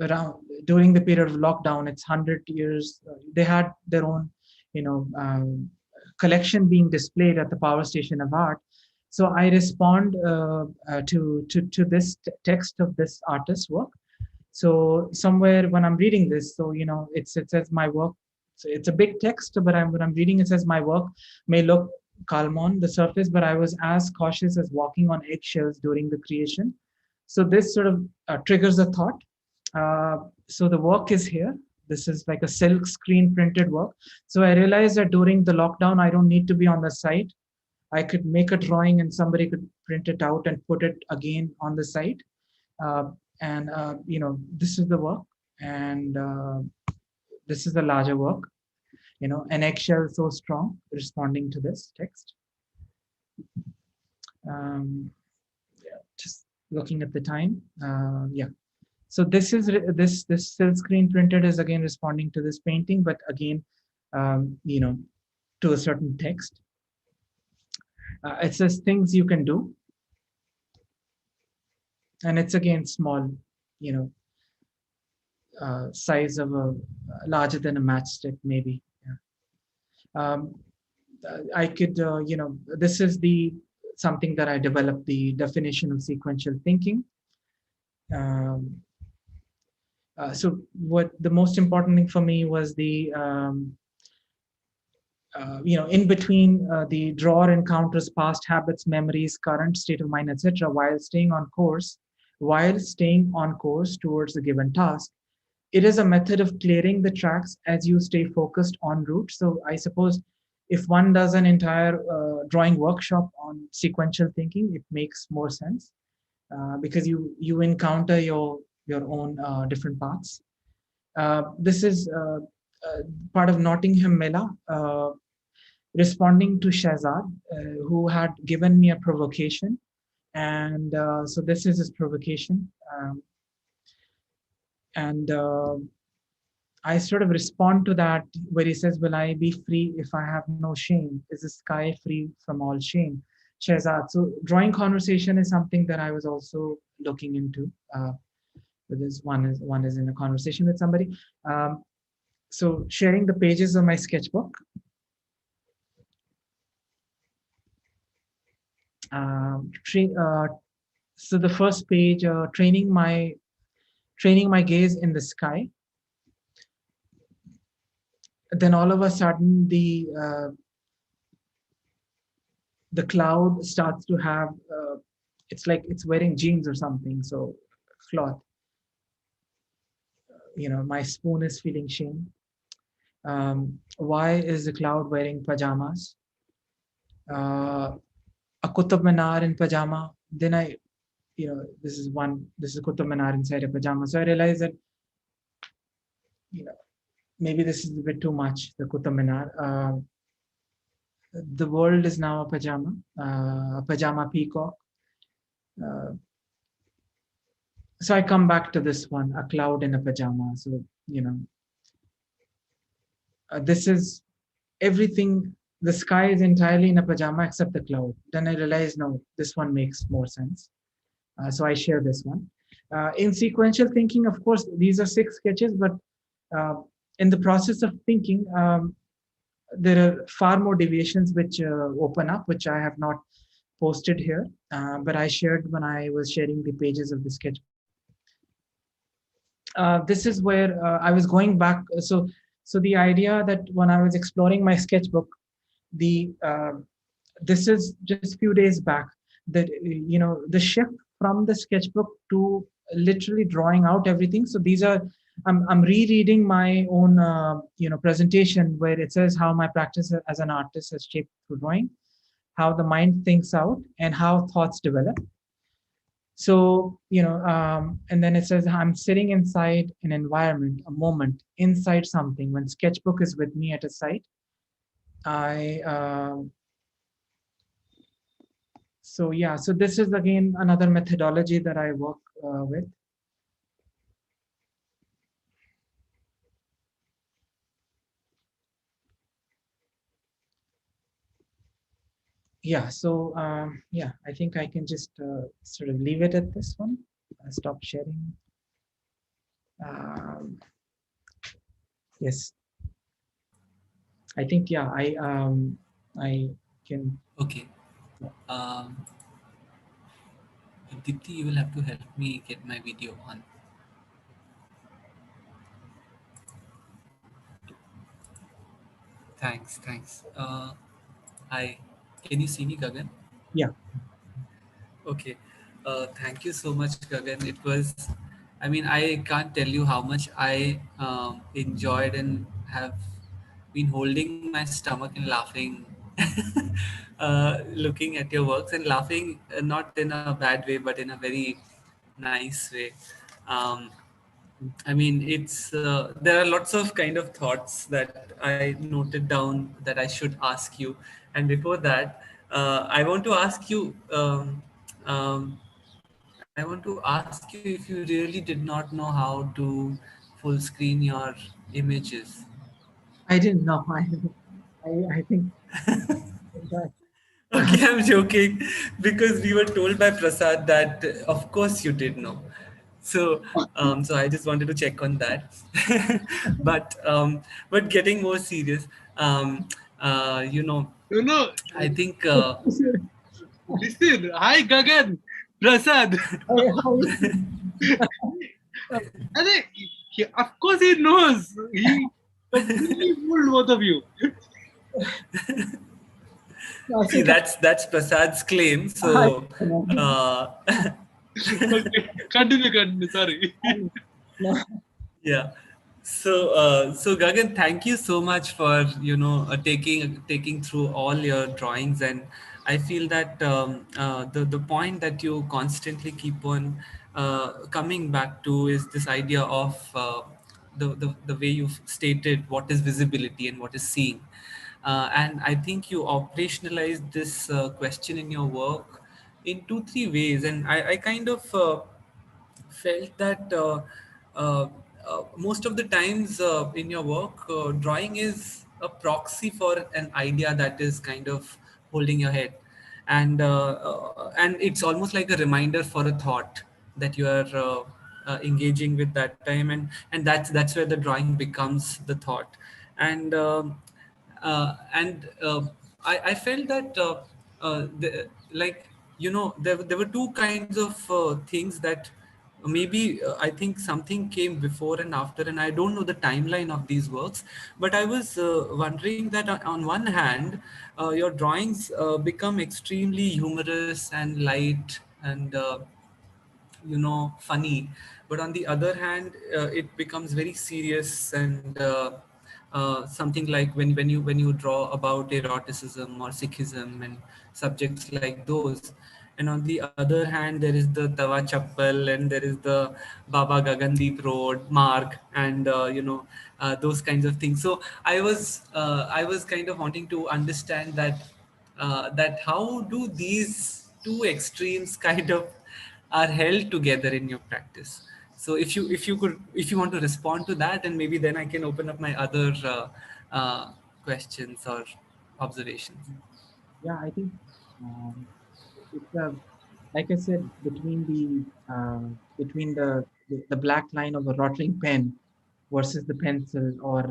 around during the period of lockdown, it's 100 years. They had their own, collection being displayed at the Power Station of Art. So I respond to this text of this artist's work. So somewhere when I'm reading this, so it says my work. So it's a big text, but when I'm reading, it says my work may look calm on the surface, but I was as cautious as walking on eggshells during the creation. So this sort of triggers a thought. So the work is here. This is like a silk screen printed work. So I realized that during the lockdown, I don't need to be on the site. I could make a drawing and somebody could print it out and put it again on the site. This is the work, and this is the larger work. An eggshell so strong, responding to this text. Just looking at the time. So this is this silk screen printed is again responding to this painting, but again, to a certain text. It says things you can do, and it's again small, size of a larger than a matchstick maybe. Yeah. Um, I could, this is the something that I developed, the definition of sequential thinking. Um, so what the most important thing for me was the in between the drawer encounters past habits, memories, current state of mind, etc., while staying on course towards a given task. It is a method of clearing the tracks as you stay focused on route. So I suppose if one does an entire drawing workshop on sequential thinking, it makes more sense because you encounter your own different paths. This is part of Nottingham Mela, responding to Shahzad, who had given me a provocation. And so this is his provocation. And I sort of respond to that where he says, will I be free if I have no shame? Is the sky free from all shame? Shahzad. So drawing conversation is something that I was also looking into. Because one is in a conversation with somebody. So sharing the pages of my sketchbook. So the first page, training my gaze in the sky. Then all of a sudden the cloud starts to have it's like it's wearing jeans or something, so cloth. My spoon is feeling shame. Why is the cloud wearing pajamas? A Qutub Minar in pajama. Then this is Qutub Minar inside a pajama. So I realized that maybe this is a bit too much, the Qutub Minar. The world is now a pajama peacock. So I come back to this one, a cloud in a pajama. So, this is everything. The sky is entirely in a pajama except the cloud. Then I realized, no, this one makes more sense. So I share this one. In sequential thinking, of course, these are 6 sketches, but in the process of thinking, there are far more deviations which open up, which I have not posted here, but I shared when I was sharing the pages of the sketchbook. This is where I was going back. So the idea that when I was exploring my sketchbook, this is just few days back, that the shift from the sketchbook to literally drawing out everything. So these are I'm rereading my own presentation where it says how my practice as an artist has shaped through drawing, how the mind thinks out, and how thoughts develop. So and then it says I'm sitting inside an environment, a moment, inside something. When sketchbook is with me at a site, so this is again another methodology that I work with. So I think I can just sort of leave it at this one. Stop sharing. Yes, I think I can. Okay. Dipti, you will have to help me get my video on. Thanks. Hi. Can you see me, Gagan? Yeah. Okay. Thank you so much, Gagan. It was, I can't tell you how much I enjoyed and have been holding my stomach and laughing, looking at your works and laughing, not in a bad way, but in a very nice way. It's there are lots of kind of thoughts that I noted down that I should ask you. And before that, I want to ask you. I want to ask you if you really did not know how to full screen your images. I didn't know. I think. Okay, I'm joking because we were told by Prasad that of course you did know. So I just wanted to check on that. But getting more serious, You know, You know, I think listen. Hi, Gagan. Prasad. Hey, how is I think, of course, he knows. He completely fooled both of you. see that's Prasad's claim. Hi. So Okay, continue. Sorry. yeah. So, so Gagan, thank you so much for taking through all your drawings, and I feel that the point that you constantly keep on coming back to is this idea of the way you've stated what is visibility and what is seeing, and I think you operationalized this question in your work in 2 3 ways, and I kind of felt that most of the times in your work, drawing is a proxy for an idea that is kind of holding your head, and it's almost like a reminder for a thought that you are engaging with that time, and that's where the drawing becomes the thought, and I felt that like there were two kinds of things that maybe I think something came before and after, and I don't know the timeline of these works, but I was wondering that on one hand your drawings become extremely humorous and light and funny, but on the other hand it becomes very serious and something like when you draw about eroticism or Sikhism and subjects like those, and on the other hand there is the Tawa Chappal and there is the Baba Gagandeep Road Marg and those kinds of things. So I was kind of wanting to understand that how do these two extremes kind of are held together in your practice. So if you want to respond to that, and maybe then I can open up my other questions or observations. Yeah, I think it's like I said, between the black line of a rotting pen versus the pencil, or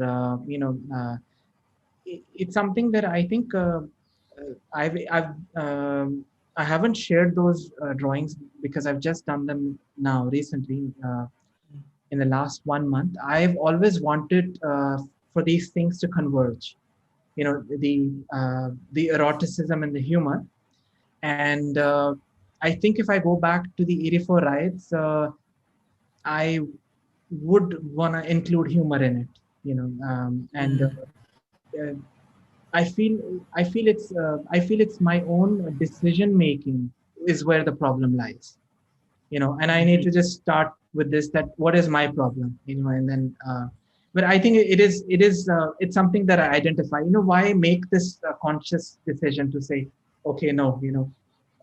it's something that I think I haven't shared those drawings because I've just done them now recently in the last 1 month. I've always wanted for these things to converge. The eroticism and the humor, and I think if I go back to the 84 riots, I would want to include humor in it. And uh, I feel it's my own decision making is where the problem lies. And I need to just start with this, that what is my problem, and then but I think it's something that I identify. Why make this conscious decision to say, okay, no,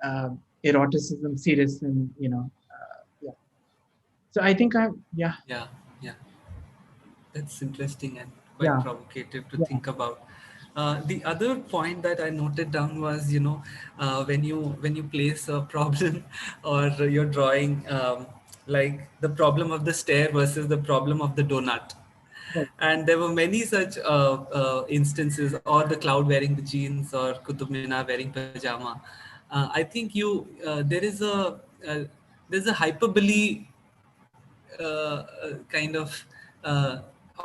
uh, eroticism serious, and yeah. So I think yeah. Yeah, that's interesting and quite Yeah. provocative to Yeah. think about. The other point that I noted down was, when you place a problem or you're drawing like the problem of the stair versus the problem of the donut, Right. and there were many such instances, or the cloud wearing the jeans or Qutub Minar wearing pajama. I think there's a hyperbole kind of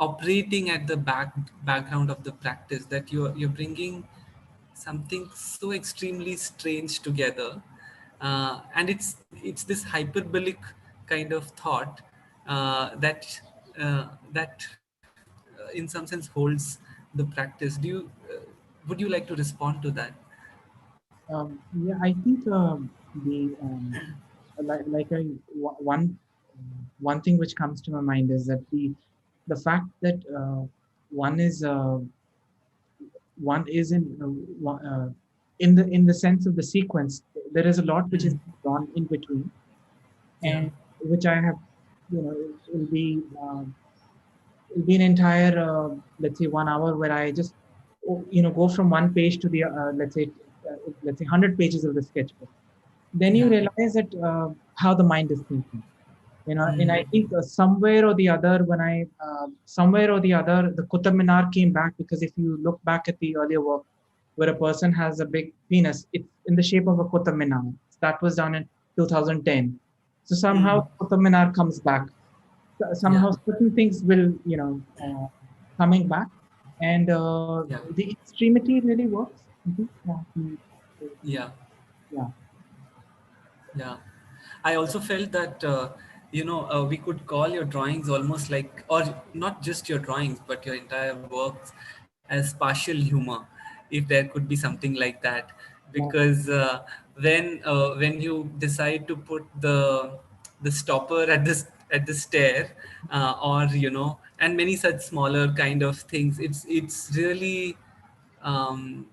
operating at the background of the practice, that you're bringing something so extremely strange together, and it's this hyperbolic kind of thought that in some sense holds the practice. Would you like to respond to that? Yeah, I think the like I one thing which comes to my mind is that the fact that one is in the sense of the sequence, there is a lot which is drawn in between, Yeah. and which I have, it will be an entire let's say 1 hour where I just go from one page to the let's say 100 pages of the sketchbook. Then you Yeah. realize that how the mind is thinking. And I think somewhere or the other, the Qutub Minar came back, because if you look back at the earlier work where a person has a big penis, it's in the shape of a Qutub Minar. That was done in 2010. So somehow Qutub Minar comes back. Somehow certain things will, coming back, and the extremity really works. I think. Yeah. Yeah. Yeah, I also felt that we could call your drawings almost like, or not just your drawings, but your entire works as partial humor, if there could be something like that. Yeah. Because when you decide to put the stopper at the stair, or and many such smaller kind of things, it's really um,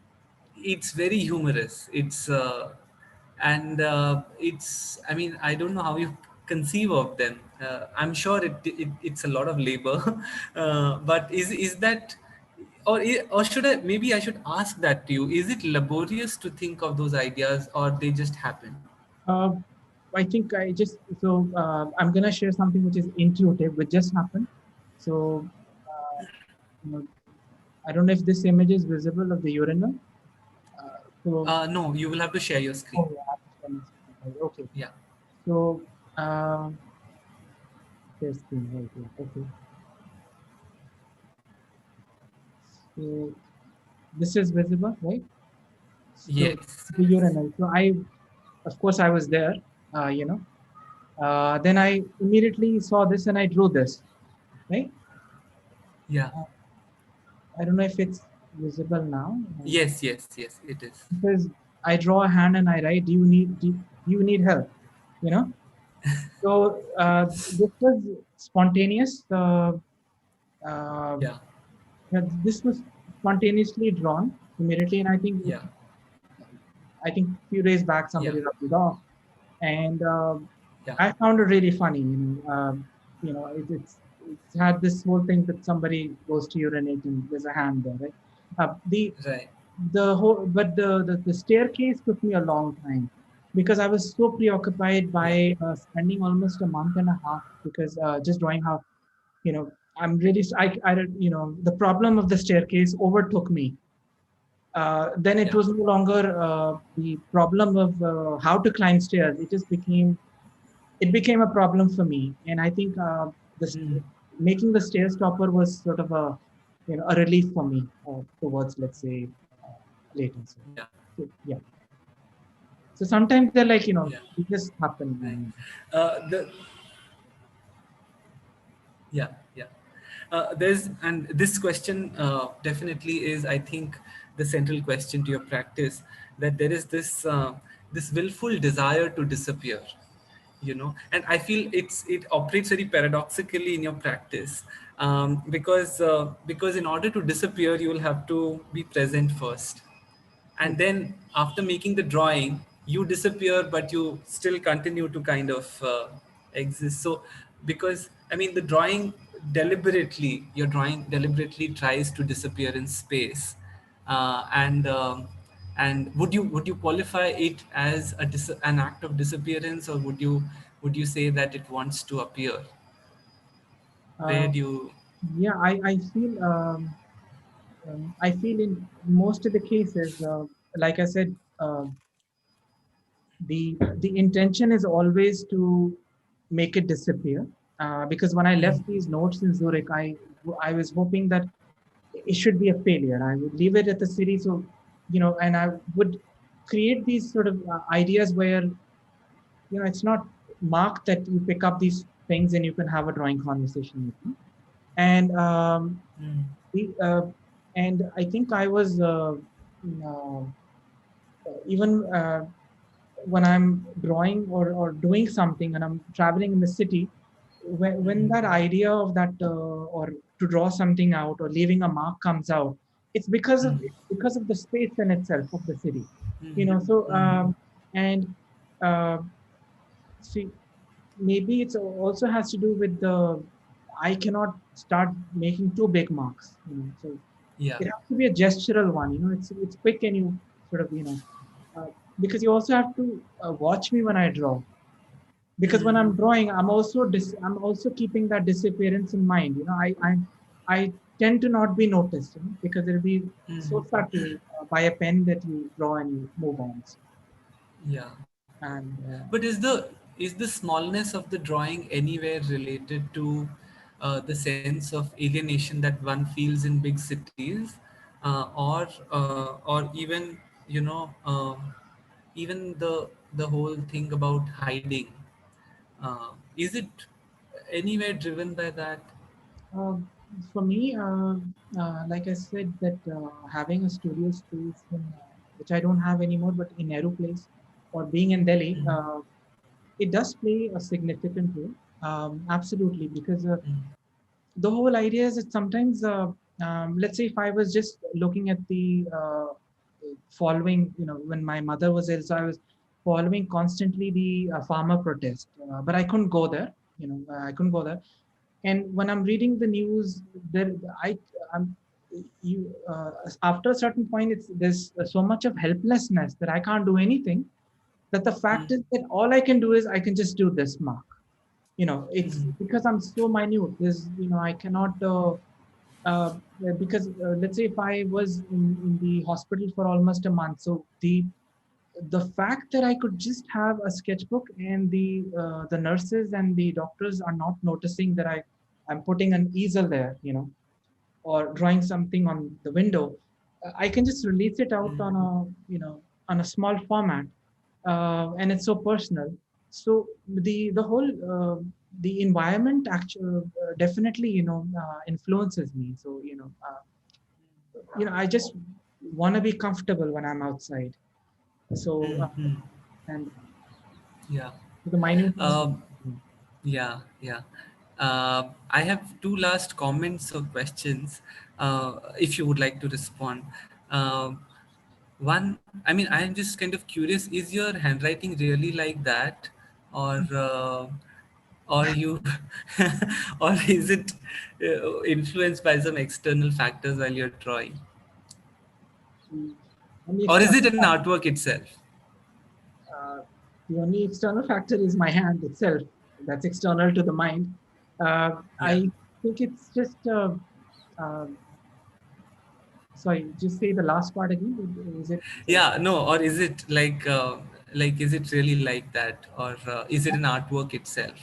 it's very humorous. It's I mean, I don't know how you conceive of them. I'm sure it's a lot of labor. But is that, or should I, maybe I should ask that to you, is it laborious to think of those ideas, or they just happen? Uh, I think I'm gonna share something which is intuitive, which just happened. So, you know, I don't know if this image is visible of the urinal. So, No, you will have to share your screen. oh, yeah, I have to share my screen, right? Okay. Yeah. So, uh, share screen right here. Okay. So this is visible, right? So Yes. the urinal. So of course, I was there. Then I immediately saw this and I drew this, right? Yeah. Uh, I don't know if it's visible now. Yes. Yes. Yes. It is. Because I draw a hand and I write, do you need help? You know. So this was spontaneous. Uh, Yeah. this was spontaneously drawn immediately, and Yeah. I think few days back Yeah. somebody rubbed it off, and Yeah. I found it really funny. It's had this whole thing that somebody goes to urinate and there's a hand there, right? Right. The staircase took me a long time because I was so preoccupied Yeah. by spending almost a month and a half, because just drawing how, I'm really I the problem of the staircase overtook me. Then it Yeah. was no longer the problem of how to climb stairs. It became a problem for me, and I think this Mm. making the stair stopper was sort of a relief for me towards, let's say, later. So, Yeah. yeah. So sometimes they're like, Yeah. it just happen. Right. The Yeah, yeah. And this question definitely is, I think, the central question to your practice, that there is this willful desire to disappear, and I feel it operates very paradoxically in your practice, because in order to disappear, you will have to be present first, and then after making the drawing you disappear, but you still continue to kind of exist. So, because I mean, your drawing deliberately tries to disappear in space, and would you qualify it as an act of disappearance, or would you say that it wants to appear? Where Uh, do you yeah, I feel in most of the cases, like I said, the intention is always to make it disappear. Because when I left these notes in Zurich, I was hoping that it should be a failure. I would leave it at the city, so and I would create these sort of ideas where it's not marked that you pick up these things and you can have a drawing conversation with me. And the and I think I was uh, even when I'm drawing or doing something and I'm traveling in the city, when that idea of that or to draw something out or leaving a mark comes out, it's because of the space in itself of the city, so and uh, see, maybe it also has to do with the I cannot start making too big marks, so yeah, it has to be a gestural one. It's quick, and you sort of uh, because you also have to watch me when I draw. because when I'm drawing, I'm also keeping that disappearance in mind. I tend to not be noticed, because it'll be so subtle by a pen that you draw and you move on. Yeah. And But is the smallness of the drawing anywhere related to the sense of alienation that one feels in big cities, or even even the whole thing about hiding? Is it anywhere driven by that? uh, for me, like I said, that having a studio space which I don't have anymore, but in Nehru Place or being in Delhi, it does play a significant role. Absolutely, because the whole idea is that sometimes, let's say, if I was just looking at the following, when my mother was ill, so I was following constantly the farmer protest, but I couldn't go there. I couldn't go there. And when I'm reading the news, there, I'm, after a certain point, there's so much of helplessness that I can't do anything. That the fact is that all I can do is I can just do this mark. It's because I'm so minute. I cannot. Uh, because let's say if I was in the hospital for almost a month, so the fact that I could just have a sketchbook and the nurses and the doctors are not noticing that I'm putting an easel there, or drawing something on the window, I can just release it out on a small format, and it's so personal. So the whole the environment actually definitely influences me. So I just want to be comfortable when I'm outside. So and Yeah. the minuteness. Um, Yeah, yeah. I have two last comments or questions, if you would like to respond. One, I mean, I'm just kind of curious: is your handwriting really like that, or you, or is it influenced by some external factors while you're drawing, Only or is external it an artwork itself? uh, the only external factor is my hand itself. That's external to the mind. Yeah. I think it's just. Uh, Sorry, just say the last part again. Is it? Yeah, no, or is it like is it really like that, or is it an artwork itself?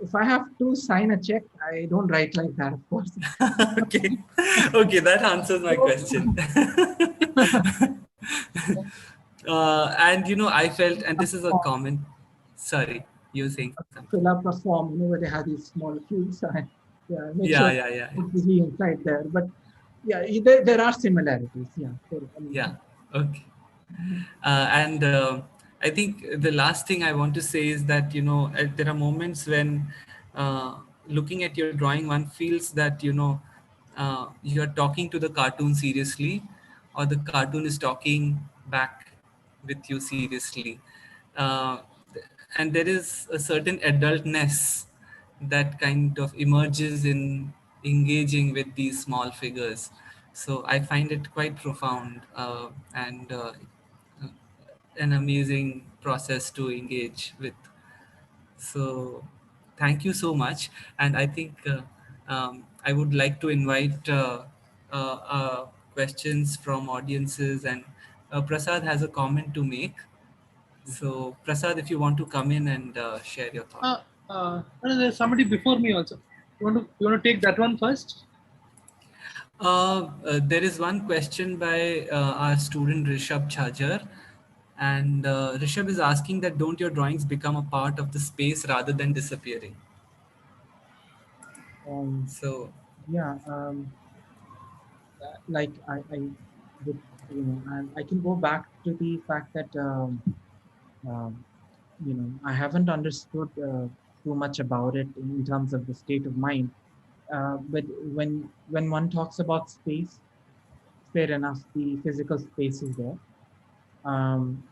If I have to sign a check, I don't write like that, of course. Okay, okay, that answers my question. And I felt, and this is a comment. Sorry, you were saying something. Fill up a form, where they have these small cubes. Yeah, make Yeah, sure yeah, yeah, put the key inside there. But yeah, there are similarities. Yeah. yeah. Okay. And I think the last thing I want to say is that there are moments when looking at your drawing, one feels that you are talking to the cartoon seriously, or the cartoon is talking back with you seriously, uh, and there is a certain adultness that kind of emerges in engaging with these small figures. So I find it quite profound, and an amazing process to engage with. So thank you so much. And I think I would like to invite questions from audiences, and Prasad has a comment to make. So Prasad, if you want to come in and share your thought. There's somebody before me also. You want to take that one first? There is one question by our student Rishabh Chajar, and Rishabh is asking that don't your drawings become a part of the space rather than disappearing? Um, So, yeah. Like I would, I can go back to the fact that um, I haven't understood too much about it in terms of the state of mind. But when one talks about space, fair enough, the physical space is there. Um,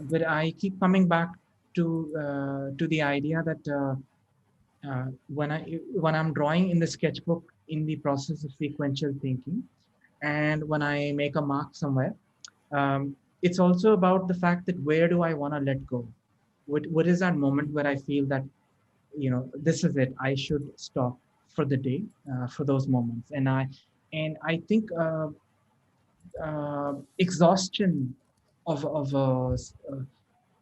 but I keep coming back to the idea that when I'm drawing in the sketchbook in the process of sequential thinking, and when I make a mark somewhere, it's also about the fact that where do I want to let go? what is that moment where I feel that, this is it, I should stop for the day, for those moments. And I think exhaustion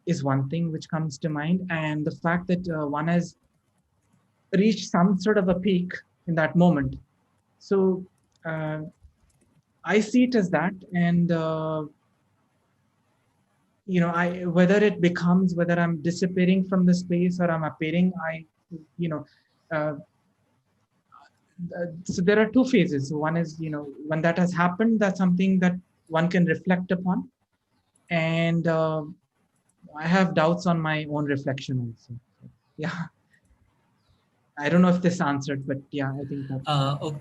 is one thing which comes to mind, and the fact that one has reached some sort of a peak in that moment. So uh, I see it as that, and I whether it becomes, whether I'm disappearing from the space or I'm appearing, you know uh, so there are two phases. One is, when that has happened, that's something that one can reflect upon, and I have doubts on my own reflection also. Yeah, I don't know if this answered, but yeah, I think that's Oh,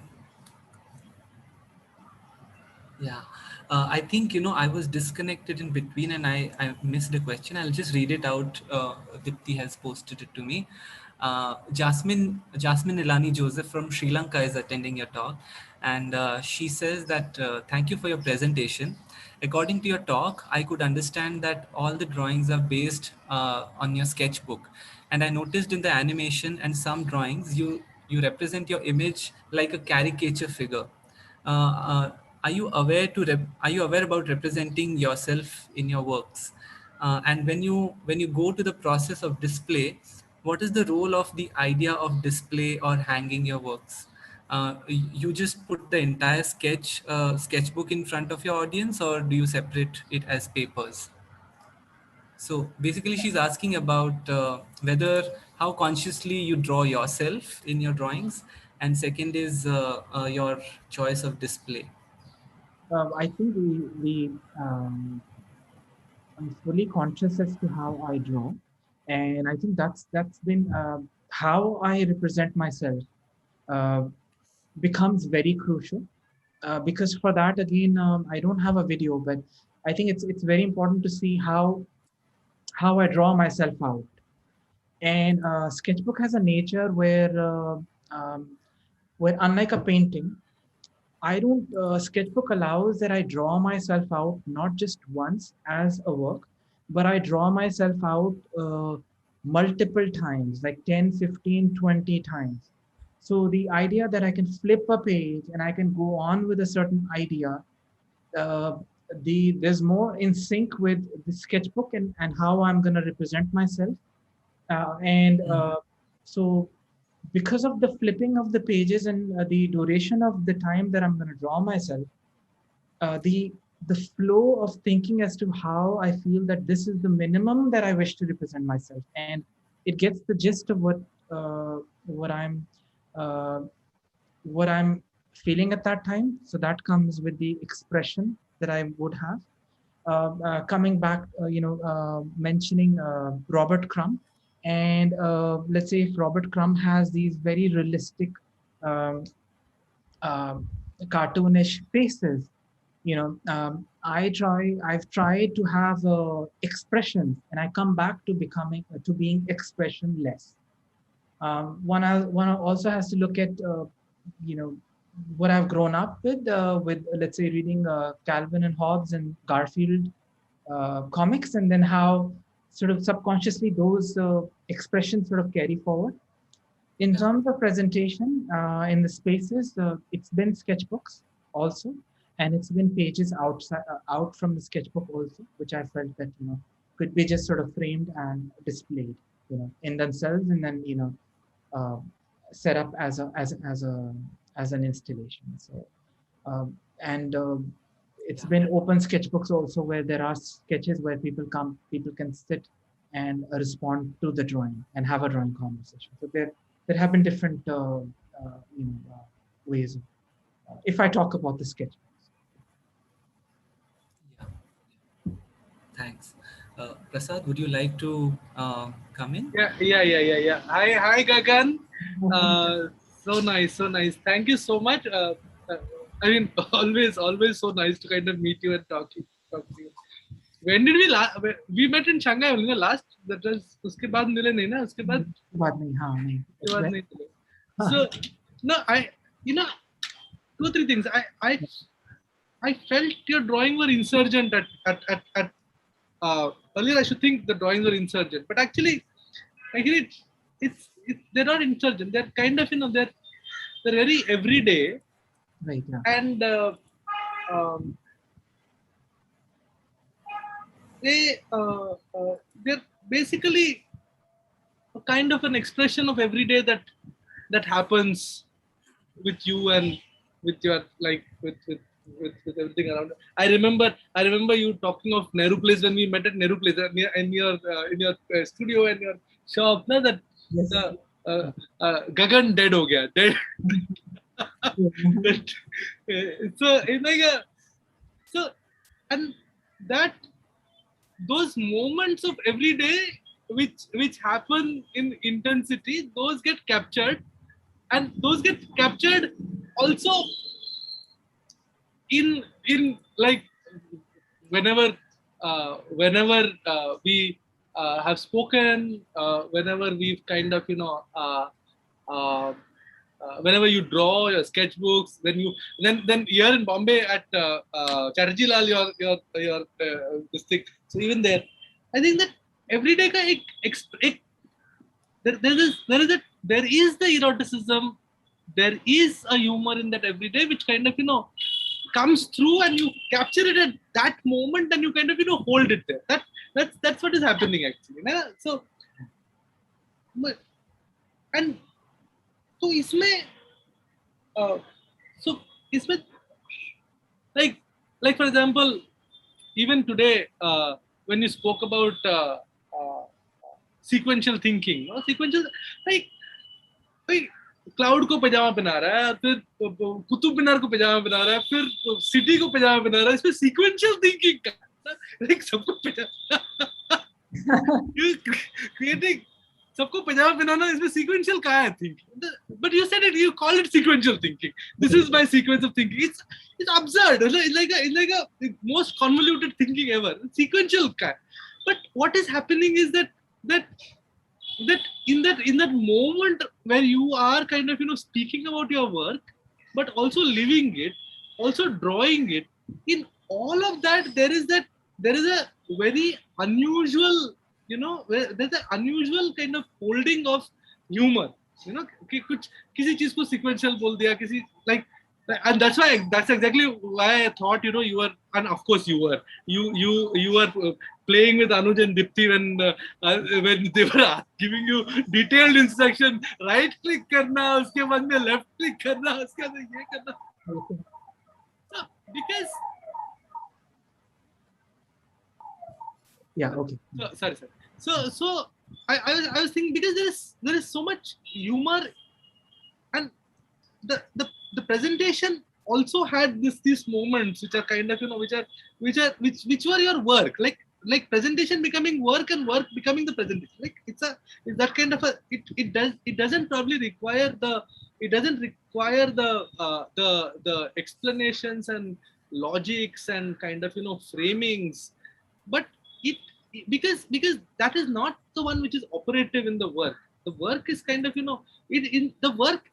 yeah. I think, I was disconnected in between and I missed the question. I'll just read it out. Dipti has posted it to me. Jasmine Ilani Joseph from Sri Lanka is attending your talk. And she says that, thank you for your presentation. According to your talk, I could understand that all the drawings are based on your sketchbook. And I noticed in the animation and some drawings, you represent your image like a caricature figure. Are you aware are you aware about representing yourself in your works? And when you go to the process of display, what is the role of the idea of display or hanging your works? You just put the entire sketchbook in front of your audience, or do you separate it as papers? So basically, she's asking about whether how consciously you draw yourself in your drawings, and second is your choice of display. I think I'm fully conscious as to how I draw, and I think that's been how I represent myself uh, becomes very crucial, because for that again, I don't have a video, but I think it's very important to see how I draw myself out. And sketchbook has a nature um, where unlike a painting, I don't, sketchbook allows that I draw myself out not just once as a work, but I draw myself out multiple times, like 10, 15, 20 times. So the idea that I can flip a page and I can go on with a certain idea, uh, there's more in sync with the sketchbook and how I'm going to represent myself. And so because of the flipping of the pages and the duration of the time that I'm going to draw myself, the flow of thinking as to how I feel that this is the minimum that I wish to represent myself, and it gets the gist of uh, what I'm uh, what I'm feeling at that time. So that comes with the expression that I would have. Coming back, mentioning Robert Crumb, and let's say if Robert Crumb has these very realistic, um, um cartoonish faces, I've tried to have expressions, and I come back to becoming to being expressionless. One also has to look at you know what I've grown up with, let's say, reading Calvin and Hobbes and Garfield comics, and then how sort of subconsciously those expressions sort of carry forward. In Yeah. terms of presentation in the spaces, it's been sketchbooks also, and it's been pages outside out from the sketchbook also, which I felt that could be just sort of framed and displayed, in themselves, and then uh, set up as an installation. So and it's Yeah. been open sketchbooks also, where there are sketches where people can sit and respond to the drawing and have a drawing conversation. So there have been different ways of, if I talk about the sketch. Yeah. Thanks. Prasad, would you like to come in? Yeah. Hi, Gagan. So nice, so nice. Thank you so much. I mean, always so nice to kind of meet you and talk to you. When did we met in Shanghai only, last? That was उसके बाद मिले नहीं ना उसके बाद बात नहीं, हाँ नहीं, उसके बाद नहीं मिले. So no, you know 2 or 3 things. I felt your drawing were insurgent at earlier I should think the drawings were insurgent, but actually they're not insurgent. They're kind of they're very everyday, Right. Yeah. and um, they're basically a kind of an expression of everyday that happens with you and with your with everything around. I remember you talking of Nehru Place when we met at Nehru Place in your studio and your shop. No, that Yes. the Gagan dead ho gaya, dead. That, so it's like and that those moments of everyday which happen in intensity, those get captured, and those get captured also in like whenever we have spoken, whenever we've kind of uh, whenever you draw your sketchbooks, then here in Bombay at Chatterjee Lal, your this thing. So even there, I think that every day there is the eroticism, there is a humor in that every day, which kind of comes through, and you capture it at that moment, and you kind of hold it there. That's what is happening actually. So and so इसमें so इसमें like for example, even today when you spoke about sequential thinking, sequential like cloud को पजामा पहना रहा है, फिर कुतुब मीनार को पजामा पहना रहा है, फिर सिटी को पजामा पहना रहा है, इसमें सीक्वेंशियल थिंकिंग का लाइक सबको क्रिएटिंग सबको पजामा पहनाना, इसमें सीक्वेंशियल कहाँ है thinking? But you said it, you call it sequential thinking. This is my sequence of thinking. It's absurd. It's like a most convoluted thinking ever. Sequential का. But what is happening is that in that moment where you are kind of speaking about your work, but also living it, also drawing it, in all of that there is a very unusual there's an unusual kind of holding of humor, कि कुछ किसी चीज को sequential बोल दिया, किसी like, and that's exactly why I thought you were, and of course you were playing with Anuj and Dipti when they were giving you detailed instruction, right click करना, उसके बाद में left click करना, उसके बाद ये करना. So, because Yeah. Okay. sorry. So I was thinking, because there is so much humor, and the presentation also had these moments which are kind of which were your work, like presentation becoming work and work becoming the presentation. Like it's that kind of it doesn't probably require the the explanations and logics and kind of framings, but because that is not the one which is operative in the work. The work is kind of in the work,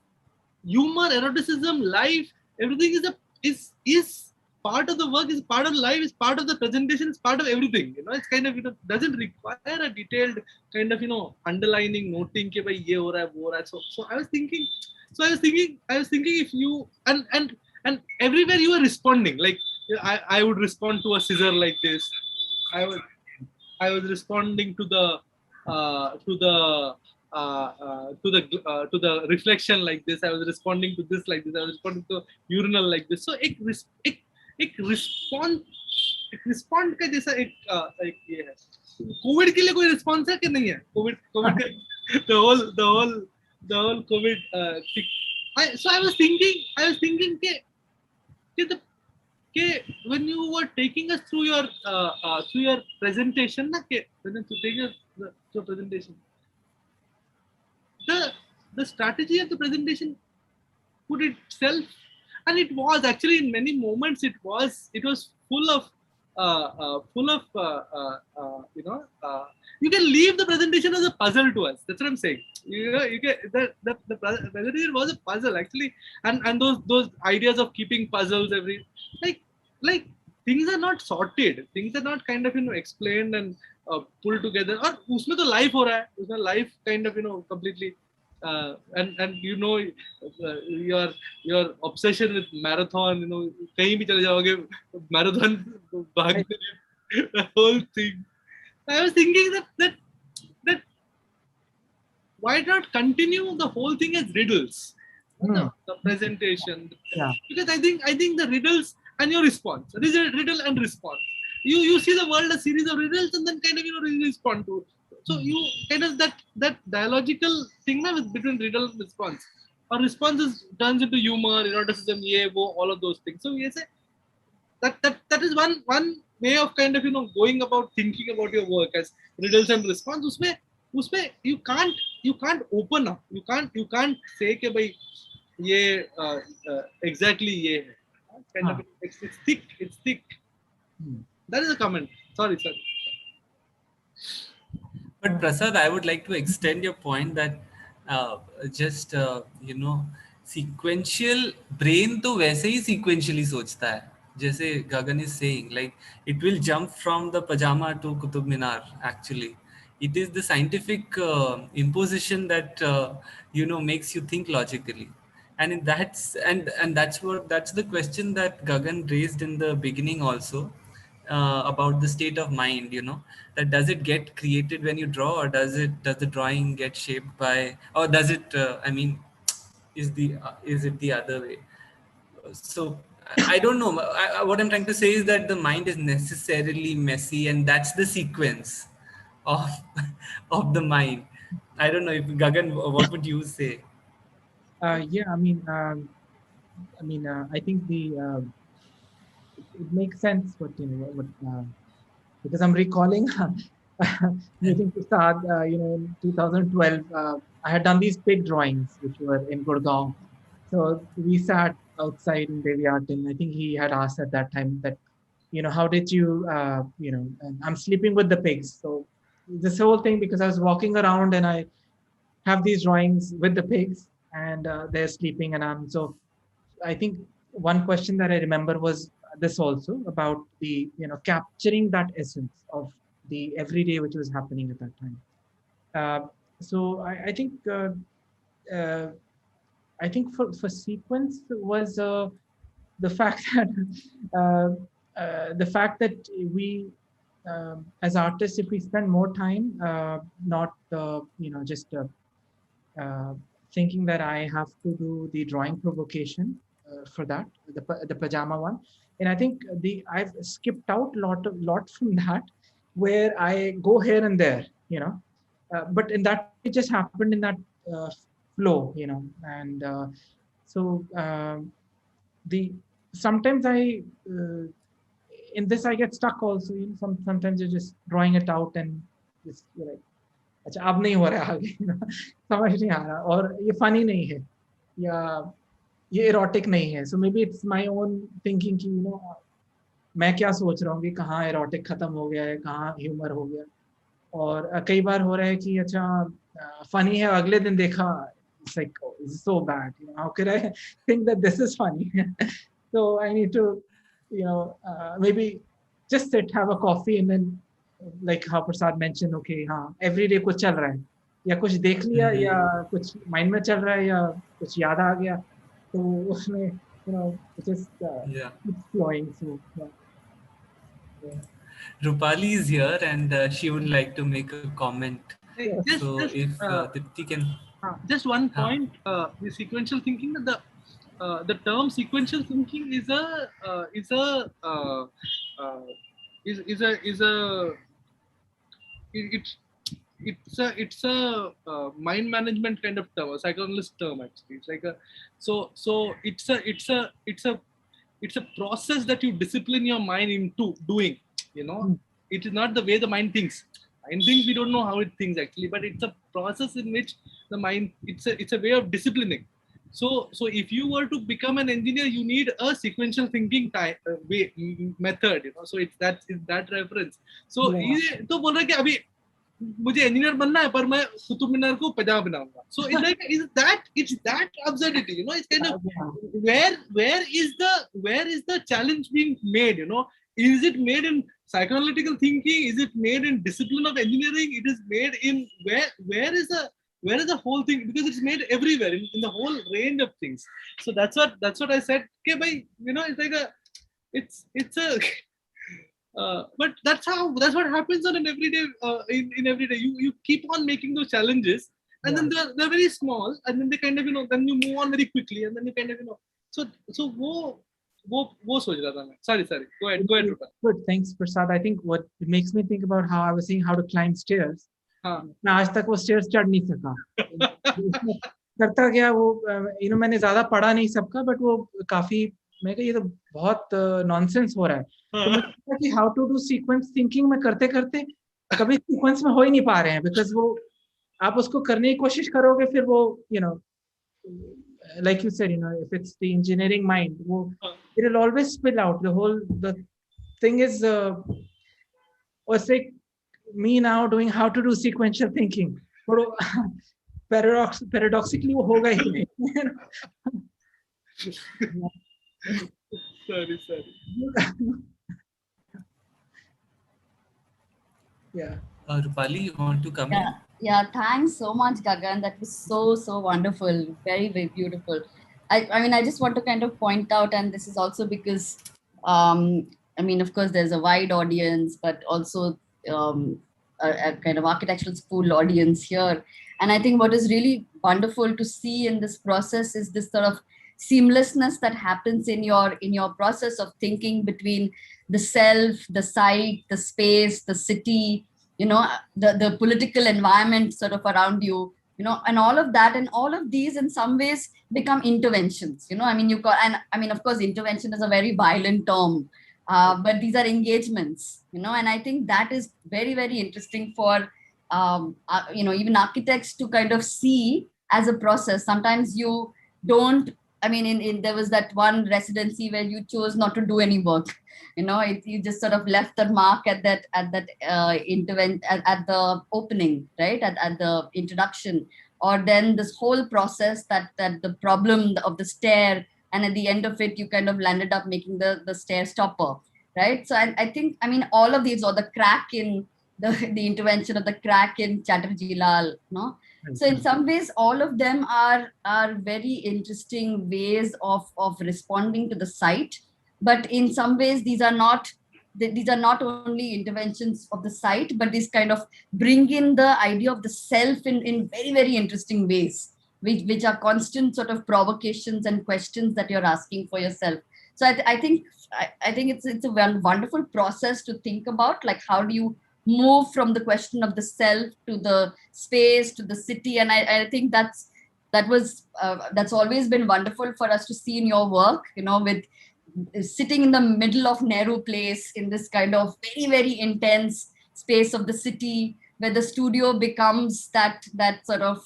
humor, eroticism, life, everything is part of the work, is part of life, is part of the presentation, is part of everything. It's kind of doesn't require a detailed kind of underlining, noting ke bhai ye ho raha hai, wo ho raha hai. So I was thinking if you and everywhere you are responding, like I would respond to a scissor like this. I was responding to the reflection like this. I was responding to this like this. I was responding to urinal like this. So एक respond का जैसा एक ये है. Covid के लिए कोई response है कि नहीं है? Covid the whole COVID so I was thinking कि when you were taking us through your presentation, when you taking us through your presentation, the strategy of the presentation put itself, and it was actually in many moments it was full of you can leave the presentation as a puzzle to us. That's what I'm saying. You get the presentation was a puzzle actually, and those ideas of keeping puzzles like things are not sorted, things are not kind of explained and pulled together. और उसमें तो life हो रहा है, उसमें life kind of completely and your obsession with marathon, कहीं भी चले जाओगे marathon भागने, the whole thing. I was thinking that why not continue the whole thing as riddles? The presentation. Yeah. Because I think the riddles and your response. Riddle and response. You see the world a series of riddles and then kind of respond to. So you kind of that dialogical thing na, between riddle and response. Or response turns into humor, eroticism, all of those things. So yes, that is one way of kind of going about thinking about your work as riddles and response. उसमें you can't open up, you can't say कि भाई ये exactly ये है, kind of it's thick. That is a comment. Sorry. But Prasad, I would like to extend your point that just sequential brain तो वैसे ही sequentially सोचता है. जैसे Gagan is saying, like it will jump from the pajama to Qutub Minar. Actually, it is the scientific imposition that makes you think logically, and that's the question that Gagan raised in the beginning also. About the state of mind, that does it get created when you draw, or does the drawing get shaped by, or does it is it the other way? So I don't know. What I'm trying to say is that the mind is necessarily messy, and that's the sequence of of the mind. I don't know if Gagan, what would you say? Yeah, I think it makes sense what because I'm recalling meeting Prasad, in 2012. I had done these pig drawings which were in Gurgaon. So we sat outside in Devyat, and I think he had asked at that time that, how did you, and I'm sleeping with the pigs. So this whole thing, because I was walking around and I have these drawings with the pigs, and they're sleeping, and I think one question that I remember was this also about the capturing that essence of the everyday which was happening at that time. So I think for sequence was the fact that we as artists, if we spend more time not just thinking that I have to do the drawing provocation for that, the pajama one, and I think I've skipped out lot from that, where I go here and there, but in that it just happened in that flow, and so the sometimes I in this I get stuck also. Sometimes you're just drawing it out and just you're like, अच्छा अब नहीं हो रहा है आगे, समझ नहीं आ रहा, और ये फनी नहीं है या ये erotic नहीं है. So maybe it's my own thinking कि मैं क्या सोच रहा हूँ कि कहाँ erotic खत्म हो गया है, कहाँ humor हो गया, और कई बार हो रहा है कि अच्छा funny है, अगले दिन देखा it's like, oh, it's so bad, how could I think that this is funny? So I need to maybe just sit, have a coffee, and then like how Prasad mentioned, okay, हाँ every day कुछ चल रहा है, या कुछ देख लिया, या कुछ mind में चल रहा है, या कुछ याद आ गया, तो उसमें just keeps flowing. So Rupali is here, and she would like to make a comment. So if Dipti can just one point, the sequential thinking, the term sequential thinking is a mind management kind of term, a psychoanalyst term actually. It's like it's a process that you discipline your mind into doing. It is not the way the mind thinks. Mind thinks, we don't know how it thinks actually, but it's a process in which the mind, it's a way of disciplining. So if you were to become an engineer, you need a sequential thinking method. So it's that reference. So ये तो बोल रहा है कि अभी मुझे engineer बनना है, पर मैं कुतुब मीनार को पजामा बनाऊंगा. So it's like it's that absurdity. It's kind of where is the challenge being made? is it made in psychoanalytical thinking? Is it made in discipline of engineering? It is made in where is the whole thing? Because it's made everywhere in the whole range of things. So that's what I said. Okay, by it's like a it's a but that's what happens on an everyday in every day. You keep on making those challenges, and then they're very small, and then they kind of then you move on very quickly, and then you kind of so वो सोच रहा था मैं. Sorry. Go ahead, Rupa. Good, thanks, Prasad. I think what it makes me think about how I was saying how to climb stairs. मैं आज तक वो stairs चढ़ नहीं सका. करता गया वो मैंने ज़्यादा पढ़ा नहीं सबका, but वो काफी मैं कहा ये तो बहुत नॉनसेंस हो रहा है. तो मुझे लगा कि how to do sequence thinking में करते करते कभी सीक्वेंस में हो ही नहीं पा रहे हैं, बिकॉज वो आप उसको करने की कोशिश करोगे फिर वो like you said, if it's the engineering mind, it will always spill out. The thing is, it's like me now doing how to do sequential thinking. Paradoxically, वो होगा ही नहीं. Sorry. Yeah. Rupali, you want to come in? Yeah, thanks so much, Gagan. That was so wonderful. Very, very beautiful. I mean, I just want to kind of point out, and this is also because, I mean, of course, there's a wide audience, but also a kind of architectural school audience here. And I think what is really wonderful to see in this process is this sort of seamlessness that happens in your process of thinking between the self, the site, the space, the city, the political environment sort of around you, and all of that, and all of these in some ways become interventions. I mean, of course, intervention is a very violent term, but these are engagements, and I think that is very, very interesting for, even architects to kind of see as a process. Sometimes you don't, I mean, there was that one residency where you chose not to do any work. You just sort of left the mark at the opening, right? At the introduction, or then this whole process that the problem of the stair, and at the end of it, you kind of landed up making the stair stopper, right? So I think, I mean, all of these, or the crack in the intervention of the crack in Chatterjee Lal, no? So in some ways, all of them are very interesting ways of responding to the site. But in some ways, these are not only interventions of the site, but these kind of bring in the idea of the self in very, very interesting ways, which are constant sort of provocations and questions that you're asking for yourself. So I think it's a wonderful process to think about, like how do you move from the question of the self to the space to the city. And I think that's always been wonderful for us to see in your work, with sitting in the middle of Nehru Place in this kind of very, very intense space of the city, where the studio becomes that sort of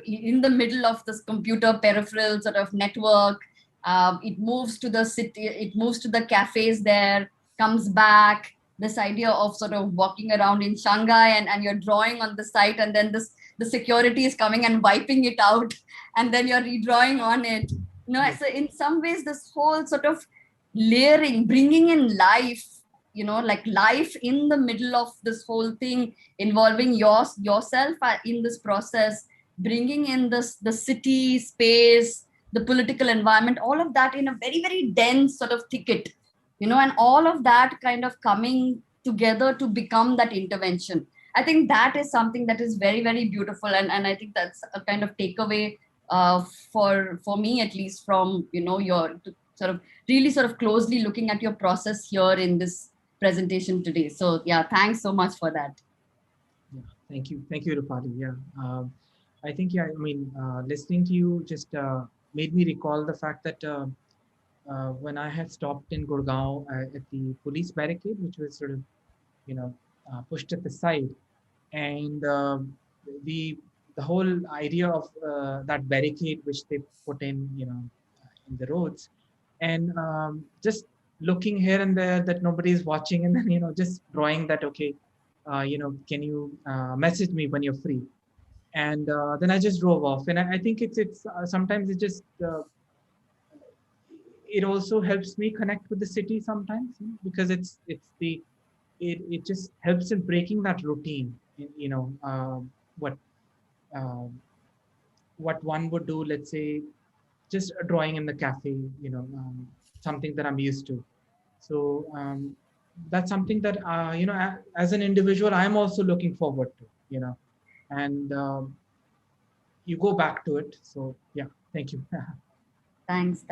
in the middle of this computer peripheral sort of network. It moves to the city, it moves to the cafes there, comes back. This idea of sort of walking around in Shanghai and you're drawing on the site, and then the security is coming and wiping it out, and then you're redrawing on it. So in some ways, this whole sort of layering, bringing in life, like life in the middle of this whole thing, involving yourself in this process, bringing in the city, space, the political environment, all of that in a very, very dense sort of thicket. And all of that kind of coming together to become that intervention. I think that is something that is very, very beautiful. And I think that's a kind of takeaway for me, at least, from, your sort of really sort of closely looking at your process here in this presentation today. So yeah, thanks so much for that. Yeah, thank you, Rupali. Yeah, I think, I mean, listening to you just made me recall the fact that when I had stopped in Gurgaon at the police barricade, which was sort of, pushed at the side, and the whole idea of that barricade which they put in, in the roads, and just looking here and there that nobody is watching, and then just drawing that, okay, can you message me when you're free, and then I just drove off, and I think it's sometimes it just it also helps me connect with the city sometimes, because it just helps in breaking that routine. What uh, what one would do, let's say, just a drawing in the cafe, something that I'm used to. So that's something that as an individual, I'm also looking forward to, and you go back to it. So yeah, thank you. Thanks.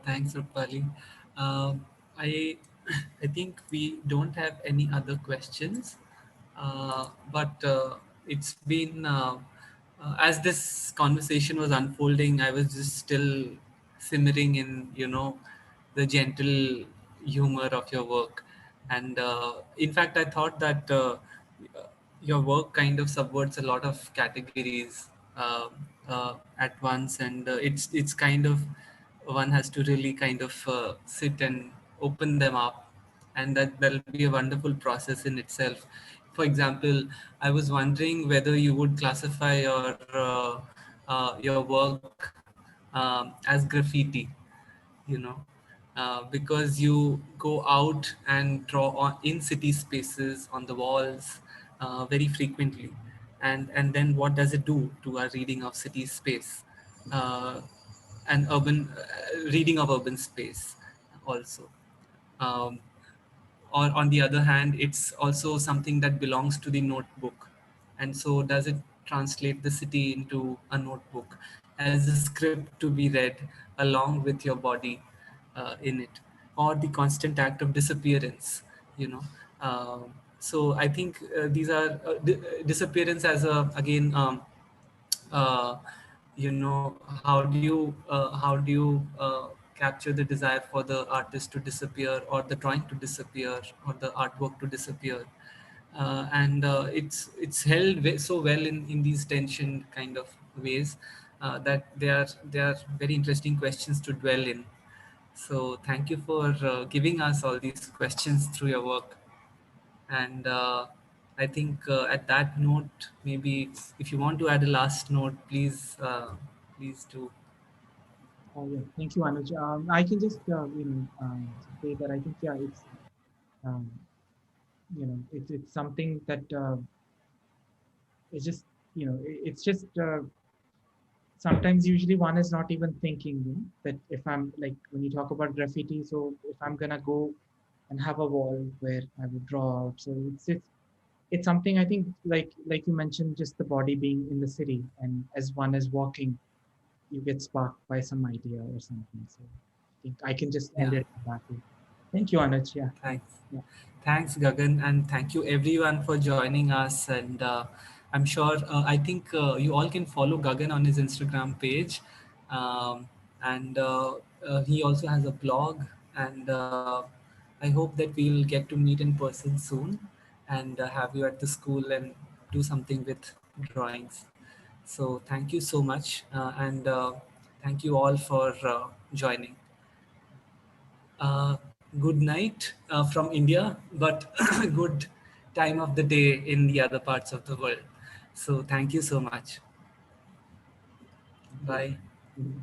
Thanks, Rupali. I I think we don't have any other questions, but it's been as this conversation was unfolding, I was just still simmering in the gentle humor of your work, and in fact, I thought that your work kind of subverts a lot of categories at once, and it's kind of one has to really kind of sit and open them up, and that'll be a wonderful process in itself. For example, I was wondering whether you would classify your work as graffiti, you know, because you go out and draw in city spaces on the walls very frequently, and then what does it do to our reading of city space, uh, and urban reading of urban space also. Um, or on the other hand, it's also something that belongs to the notebook, and so does it translate the city into a notebook as a script to be read along with your body in it, or the constant act of disappearance, you know. So I think these are disappearance as a again uh, how do you capture the desire for the artist to disappear, or the drawing to disappear, or the artwork to disappear, and it's held so well in these tension kind of ways, that they are very interesting questions to dwell in. So thank you for giving us all these questions through your work. And I think at that note, maybe if you want to add a last note, please do. Oh yeah, thank you, Anuj. I can just say that I think, yeah, um, it's something that it's just it's just sometimes, usually, one is not even thinking, that if I'm like, when you talk about graffiti, so if I'm gonna go and have a wall where I would draw out, so it's something, I think, like you mentioned, just the body being in the city, and as one is walking, you get sparked by some idea or something. So I think I can just end Yeah. it that way. Thank you, Anuj. Yeah, thanks. Thanks. Yeah. Thanks, Gagan, and thank you everyone for joining us. And I'm sure, I think you all can follow Gagan on his Instagram page. Um, and he also has a blog. And I hope that we'll get to meet in person soon, and have you at the school and do something with drawings. So thank you so much. And thank you all for joining. Good night from India, but good time of the day in the other parts of the world. So thank you so much. Thank Bye. you.